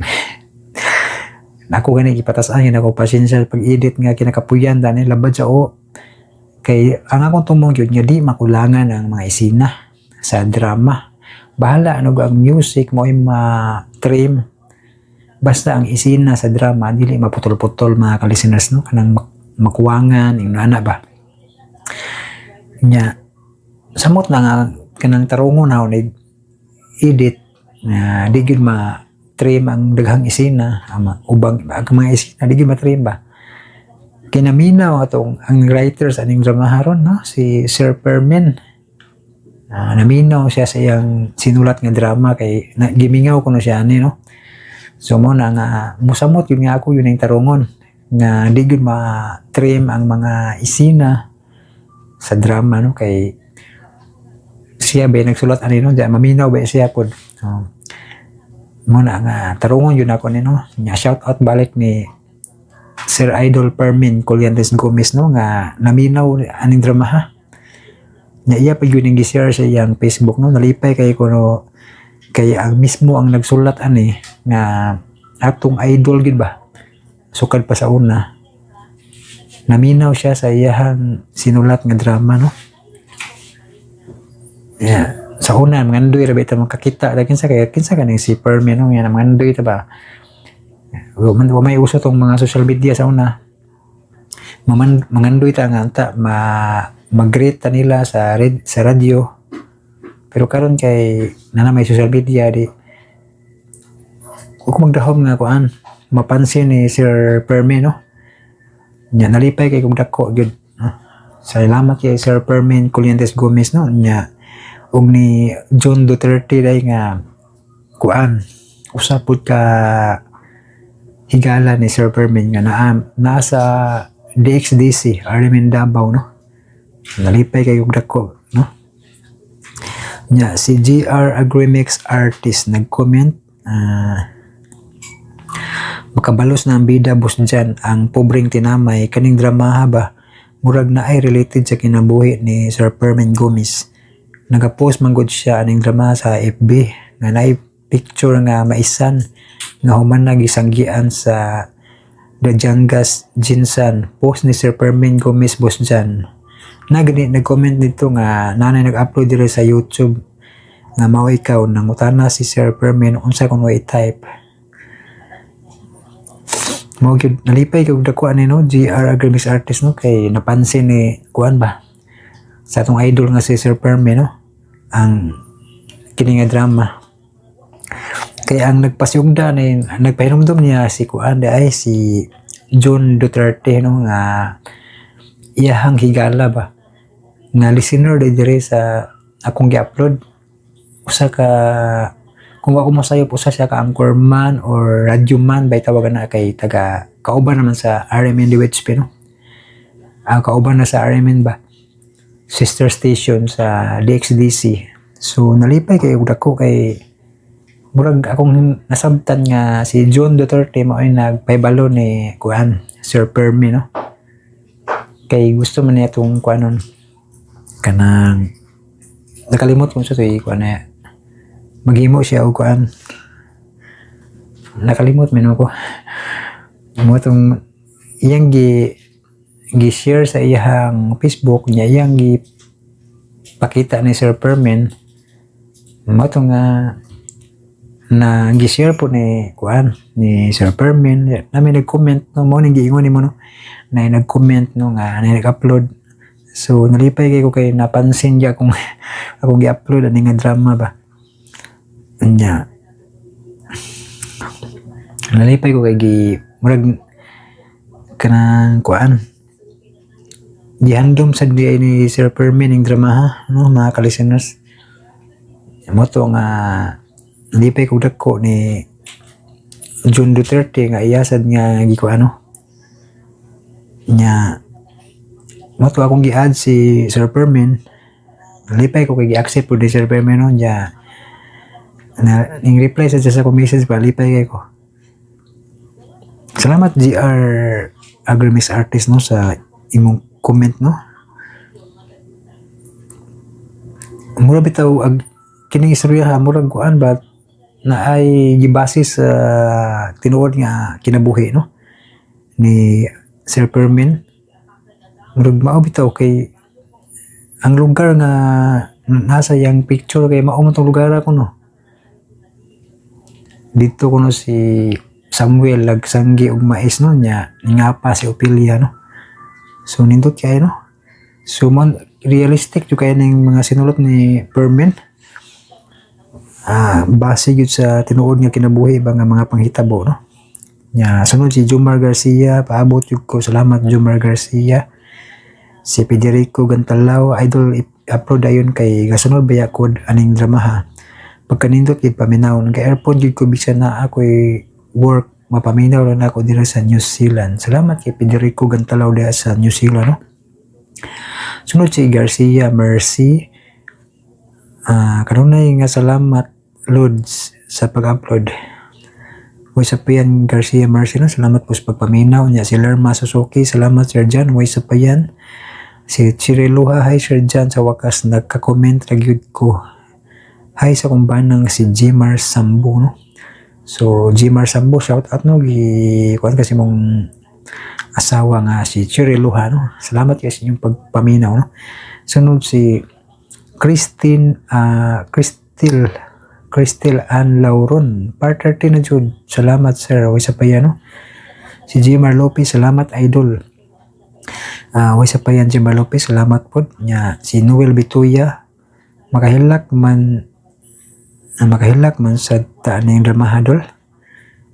A: ako gani ipatasan yun ako pasensya sa pag-edit nga kinakapuyan dani labad sa o kay ang akong tumong yun nga di makulangan ang mga isina sa drama bahala ano ang music mo yung ma-trim basta ang isina sa drama dili maputol-putol mga ka-listeners no kanang makuwangan yung ana ba nya samot na nga kanang tarungon na edit na di gyud ma-trim ang daghang isina ang ubang ang mga isina di gyud ma-trim ba kinaminaw atong ang writers aning drama haron no si Sir Permin naminaw siya sa iyang sinulat nga drama kay gimingaw kuno siya ani no so mo na nga musamot yun nga ako yun ang tarungon nga di gyud ma-trim ang mga isina sa drama no kay siya ba nagsulat ani no diya maminaw ba siya pod mo na nga tarungon yun ako ni no nya shout out balik ni Sir Idol Permin Colliantes Gomez no nga naminaw aning drama ha nya iya pa yun yung gi-share sa iyang Facebook no nalipay kay kuno kay ang mismo ang nagsulat ani nga atong idol gid ba sukad pa sa una naminaw siya sa iyang sinulat nga drama no yeah. Sa una mangandoy ra ba ita makakita lakin sa kay kinsa kaning si Permin no yan mangandoy ta ba wa may uso tong mga social media sa una mangandoy ta nga anta mag-greet ta nila sa radyo pero karon kay nana may social media di kung magdahom nga kuan mapansin ni Sir Permin no nya nalipay kay kung dako gyud salamat kay Sir Permin Colliantes Gomez no nya og ni John Duterte day nga kuan usa pud ka higala ni Sir Permin nga nasa DXDC Arimin Davao no nalipay kay kung dako no nya si GR Agrimix Artist nag-comment makabalos na ang bida boss dyan ang pobreng tinamay kaning drama ba murag na ay related sa kinabuhi ni Sir Permin Gomez nagapost man gud siya aning drama sa FB nga naay picture nga maisan nga human nagisanggian sa Dajangas Jinsan post ni Sir Permin Gomez boss dyan nag-comment dito nga nanay nag-upload dito sa YouTube nga mao ikaw nangutana si Sir Permin unsa kun way type mo gyud nalipay kay dako ani no GR Agrimix Artist no kay napansin ni kuan ba sa atong idol nga si Sir Permin no ang kini nga drama kay ang nagpasugda ni nagpahinumdum niya si kuan ay si John Duterte no nga iyahang higala ba nga listener dire sa akong gi-upload usa ka kung ako masayop usa siya ka anchorman or radio man bay tawagan na kay taga kauban naman sa RMN DWHP no. Kauban na sa RMN ba sister station sa DXDC. So nalipay kay dako kay murag akong nasabtan nga si John Duterte mao ay nagpaybalo ni kuan Sir Permi no. Kay gusto man niya tong kuanon kanang nakalimot kung sa tuy kuan na maghimo siya og kuan nakalimot man ko mo tong iyang gi-share sa iyang Facebook niya iyang pakita ni Sir Permin mo tong na gi-share po ni kuan ni Sir Permin namin nag-comment no mo ning giingon nimo no na nag-comment no nga na nag-upload. So nalipay kay ko kay napansin niya akong gi-upload ani nga drama ba. Anya. Nalipay ko kay murag kanang kuan. Gihandom sad di ni Sir Permin ning drama ha no mga ka-listeners. Mo to nga nalipay ko dako ni John Duterte nga iyasad nga gikuan no. Nya mo to akong gi-add si Sir Permin. Nalipay ko kay gi-accept po ni Sir Permin no nya na ning reply sa message pa lipay kay ko. Salamat GR Agrimis Artist no sa imong comment no. Mura bitaw kining istorya ha murag kuan ba na ay gibase sa tinuod nga kinabuhi no ni Sir Permin. Murag mao bitaw kay ang lugar nga nasa yang picture kay mao man tong lugar ako no. Dito kuno si Samuel lagsanggi og mais no nya ngapa si Ophelia no. So nindot kay no. So man realistic jud kay ning mga sinulot ni Permin. Base yun sa tinuod nga kinabuhi ba nga mga panghitabo no. Nya sunod si Jomar Garcia paabot yun ko salamat Jomar Garcia. Si Federico Gantalao idol upload ayon kay gasunod baya kod aning drama ha. Pagkanindot gid paminaw nga airport gid ko bisan na ako'y work mapaminaw lang ako dira sa New Zealand. Salamat kay Federico Gantalao diha sa New Zealand no. Sunod si Garcia Mercy. Kanunay nga salamat Lods sa pag-upload. Way sapayan Garcia Mercy no. Salamat po sa pagpaminaw niya. Si Lerma Suzuki, salamat Sir John. Way sapayan. Si Chiriluha, hi Sir John. Sa wakas nagka-comment ragyud ko. Hi sa kumbanang si Jimar Sambo no. So Jimar Sambo shout out no kuan kasi mong asawa nga si Chiriluha no. Salamat kasi inyong pagpaminaw no. Sunod si Christine Crystal Ann Lauron part 30 na jud. Salamat sir. Way sa payan no. Si Jimar Lopez salamat idol. Way sa payan Jimar Lopez salamat pod nya. Si Noel Bituya makahilak man sa taan ng dramahadol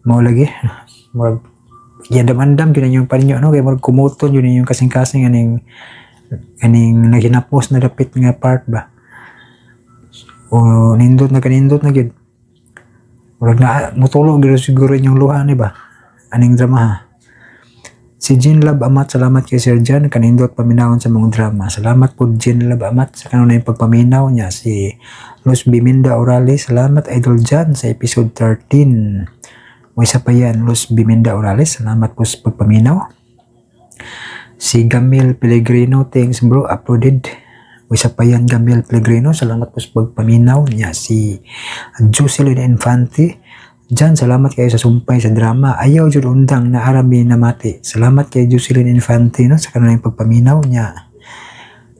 A: mo lagi mag yadam-andam yun yung paninyo no kaya mag kumuton yun yung kasing-kasing aning naghinapos na dapit nga part ba o nindot na gyud murag na mutulog dito siguro yung luha ni ba aning drama ha. Si Jean Lab Amat salamat kay Sir John kanindot paminawon sa mong drama. Salamat po Jean Lab Amat sa kanunay pagpaminaw niya. Si Luz Biminda Orales salamat Idol John sa episode 13. May isa pa yan Luz Biminda Orales salamat po sa pagpaminaw. Si Gamil Pellegrino thanks bro uploaded. May isa pa yan Gamil Pellegrino salamat po sa pagpaminaw niya. Si Jocelyn Infante Jan, salamat kayo sa sumpay sa drama. Ayaw jud undang na arami na mati. Salamat kay Jocelyn Infante no, sa kanilang pagpaminaw niya.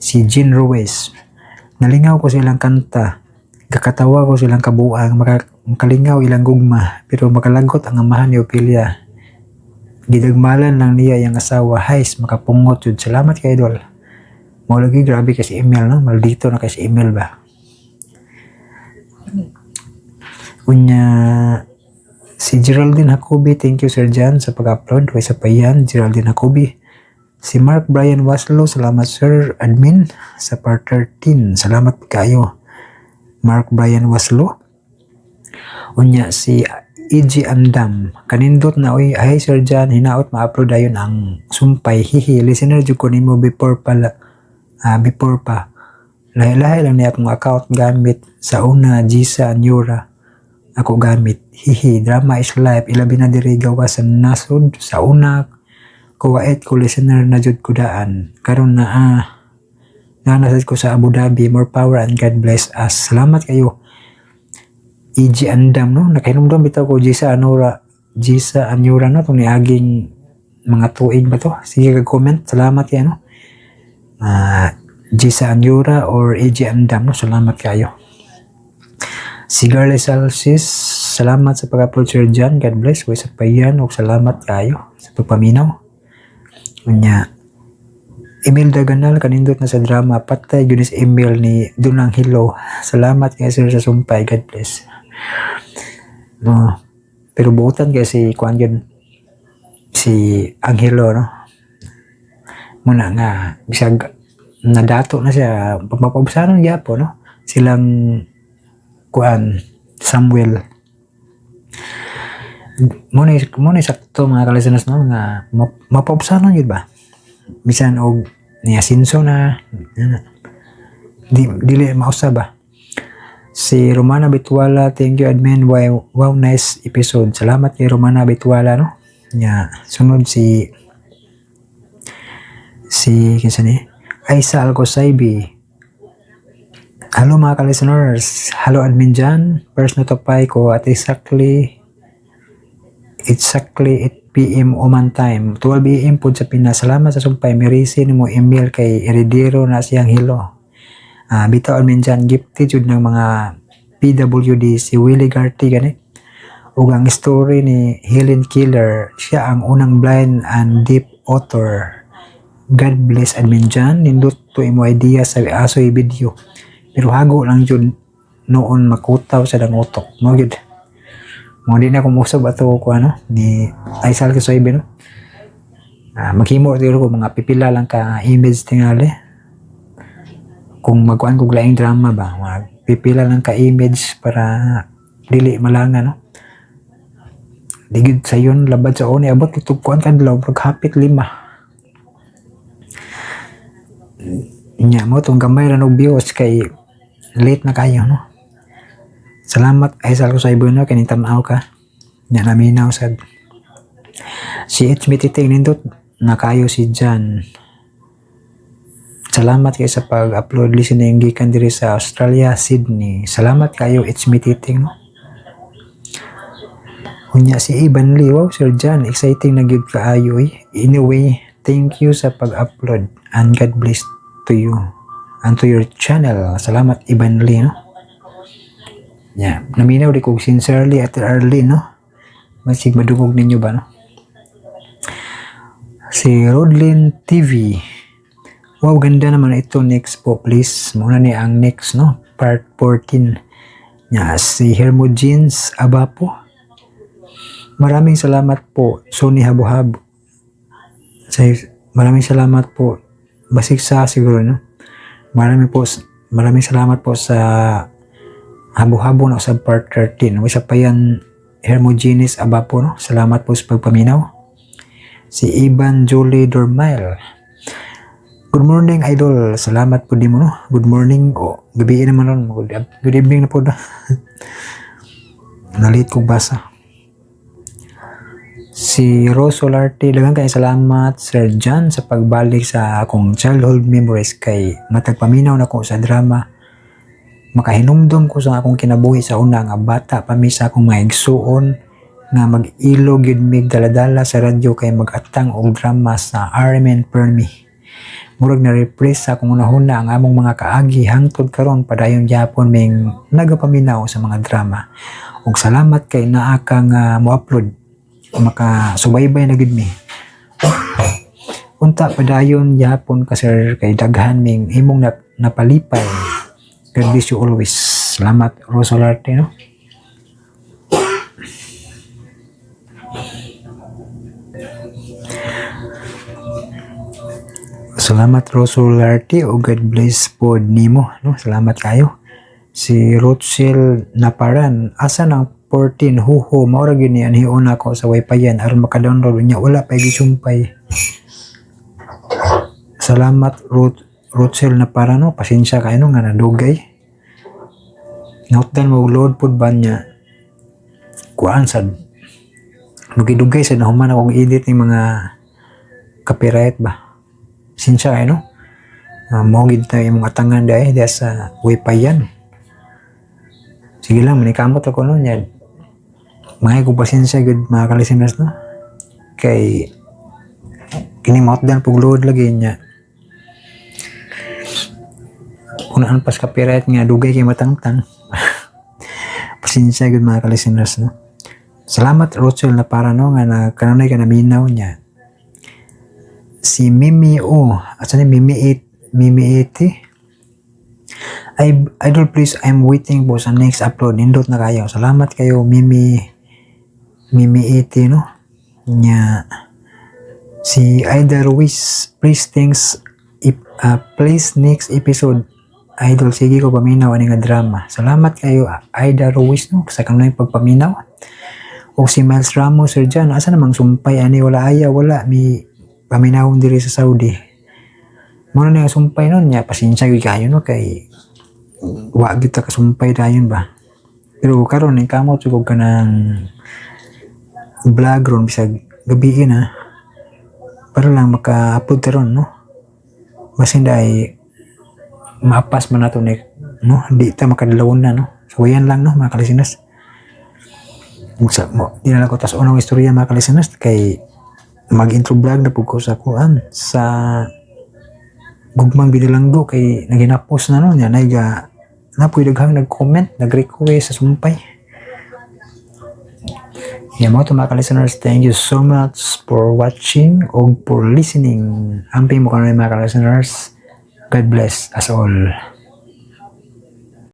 A: Si Jean Ruiz. Nalingaw ko silang kanta. Kakatawa ko silang kabuang. Makalingaw ilang gugma. Pero makalagot ang amahan ni Ophelia. Gidagmalan lang niya yung asawa. Hais, makapungot jud. Salamat kay Idol. Mo lagi grabe kasi email no. Maldito na kasi email ba. Unya Si Geraldine Hakubi, thank you Sir Jan sa pag-upload. Way sa pa yan, Geraldine Hakubi. Si Mark Brian Waslo, salamat Sir Admin sa part 13. Salamat kayo, Mark Brian Waslo. Unya si E.G. Andam, kanindot na oy, ay Sir Jan, hinaot ma-upload ayon ang sumpay, hihi, listener jud ko nimo before pa. Lahi-lahi lang niya akong account gamit sa una, Gisa, Nyura. Ako gamit, hihi, drama is life, ilabi na diri gawa sa nasod, sa una, kuwait ko listener na jud ko daan. Karon na, nanasad ko sa Abu Dhabi, more power and God bless us. Salamat kayo. E.G. Andam, no? Nakahinumdum bitaw ko Gisa Anyura, no? Itong niaging mga tuig ba to? Sige, comment. Salamat kayo, no? Gisa Anyura or E.G. Andam, no? Salamat kayo. Si Garle Salsis, salamat sa pag-upload Sir Jan. God bless. Way sa payan. O salamat kayo sa pagpaminaw. Kanya, Emil Daganal, kanindot na sa drama. Patay, Gunis email ni Dunang Hilo. Salamat kayo Sir sa sumpay. God bless. No, pero buutan kasi kuan yun si Angelo, no? Muna nga bisag nadato na siya mapabsanon gyapon, no? Silang kuan Samuel. Muna sakto mga kalisanas, no? Nga mapabsanon yun ba? Bisan og niya sinso na dili mausa ba? Si Romana Bitwala, thank you admin. Wow, nice episode. Salamat kay Romana Bitwala, no? Nya, sunod si kinsa ni? Aisa Alcosaybi. Hello mga ka-listeners. Hello admin dyan. First notify ko at exactly 8 PM Oman time. 12 AM po sa Pinas. Salamat sa sumpay. Merisin mo email kay Heredero na siyang Hilo. Bitaw admin dyan, gifted yun ng mga PWD si Willie Garty gani. Ug ang story ni Helen Keller, siya ang unang blind and deaf author. God bless admin dyan, nindot to imo idea sa asoy video. Pero hago lang yun noon makutaw sa dangotok. Mo gid. Mo di na kumusab ato ko ano ni Aisal Kisoybe, no. Maghimo dito ko mga pipila lang ka image tingali. Kung magkuhan ko laing drama ba, pipila lang ka image para dili malanga, no? Digid sa yun, labad sa oni, abot itong kuhan ka dalaw, paghapit 5. Nya mo, itong gamay lang og views kay late na kayo, no? Salamat, Aisal ko sa ibo, no? Kinitanaw ka. Nya naminaw sad. Si H. Mititing nindot, na kayo si Jan. Salamat kayo sa pag-upload listening gikan diri sa Australia, Sydney. Salamat kayo, it's me titing, no? Unya si Ivan Lee, wow Sir Jan, exciting na gyud kaayo eh. Anyway, thank you sa pag-upload and God bless to you and to your channel. Salamat Ivan Lee, no? Yeah, naminaw di ko sincerely at early, no? Masig madungog ninyo ba, no? Si Rodlin TV. Wow, ganda naman ito. Next po, please. Muna ni ang next, no? Part 14. Si Hermogenes Abapo. Maraming salamat po. Sony Habuhab. Maraming salamat po. Basig sa siguro, no? Maraming salamat po sa Habu-habo na sa part 13. Isa pa yan, Hermogenes Abapo, no? Salamat po sa pagpaminaw. Si Ivan Jolie Dormail. Good morning, idol. Salamat po di mo, no? Good morning. Gabi naman nun. Good evening na po na. Nalit kong basa. Si Rose Solarte, daghang kay salamat, Sir John, sa pagbalik sa akong childhood memories kay matagpaminaw na ko sa drama. Makahinumdum ko sa akong kinabuhi sa una nga bata pami sa akong mga igsuon nga mag-ilog yun mig daladala sa radyo kay mag-atang og drama sa RMN Permi. Murag na repress sa akong unahuna ang among mga kaagi hangtod karon padayon gyapon ming nagapaminaw sa mga drama. Ug salamat kay naa ka nga mo-upload, makasubaybay na gid mi. Unta padayon gyapon ka sir kay daghan ming imong napalipay. God bless you always. Salamat Rosolarte, no? Salamat Rosularte o God bless po nimo, no? Salamat kayo. Si Rothschild Naparan, asa ng 14 huho maura gyud ni anhiuna ko sa wifi yan aron maka-download niya wala pa gisumpay. Salamat Rothschild Naparan, no? Pasensya kayo no nga nadugay. Nautan mo load pod ba niya kuan sad dugay-dugay sa nahuman akong edit ng mga copyright ba. Sinsya kayo, no? Mawagid na yung mga tangan dahil sa wifi yan. Sige lang, manikamot ako nun yan. Mga ko pasensya good mga kalisiners, no? Kay kinimot dan pag-load lagi niya. Unaan pas copyright nga, dugay kay matangtang. Pasensya good mga kalisiners, no? Salamat Rochelle na para no nga na kanunay ka naminaw niya. Si Mimi asan ni Mimi 80 Idol please, I'm waiting po sa next upload. Nindot na kayo. Salamat kayo Mimi 80 no nya. Si Ida Ruiz, please thanks please next episode Idol. Sige ko paminaw ani nga drama. Salamat kayo Ida Ruiz no sa kanunay pagpaminaw. O si Miles Ramos sir dyan, asa namang sumpay ani wala mi paminawon diri sa Saudi. Muna na yung sumpay nun niya, pasensya kayo no kay wa kita kasumpay dayon ba. Pero karon ni kamot sigog ka ng vlog ron bisag gabi na para lang maka-upload karon no. Basin dai maapas man nato ni no, di ta makadalawon na no. So yan lang no mga kalisinas. Dinala ko tas unang istorya mga kalisinas kay mag-intro vlog na po ko sa kuan sa gugmang binilanggo kay naginapos na no niya napoy daghang nag-comment nag-request sa sumpay. Yan mga mga listeners, thank you so much for watching o for listening. Amping mo ka na mga listeners. God bless us all.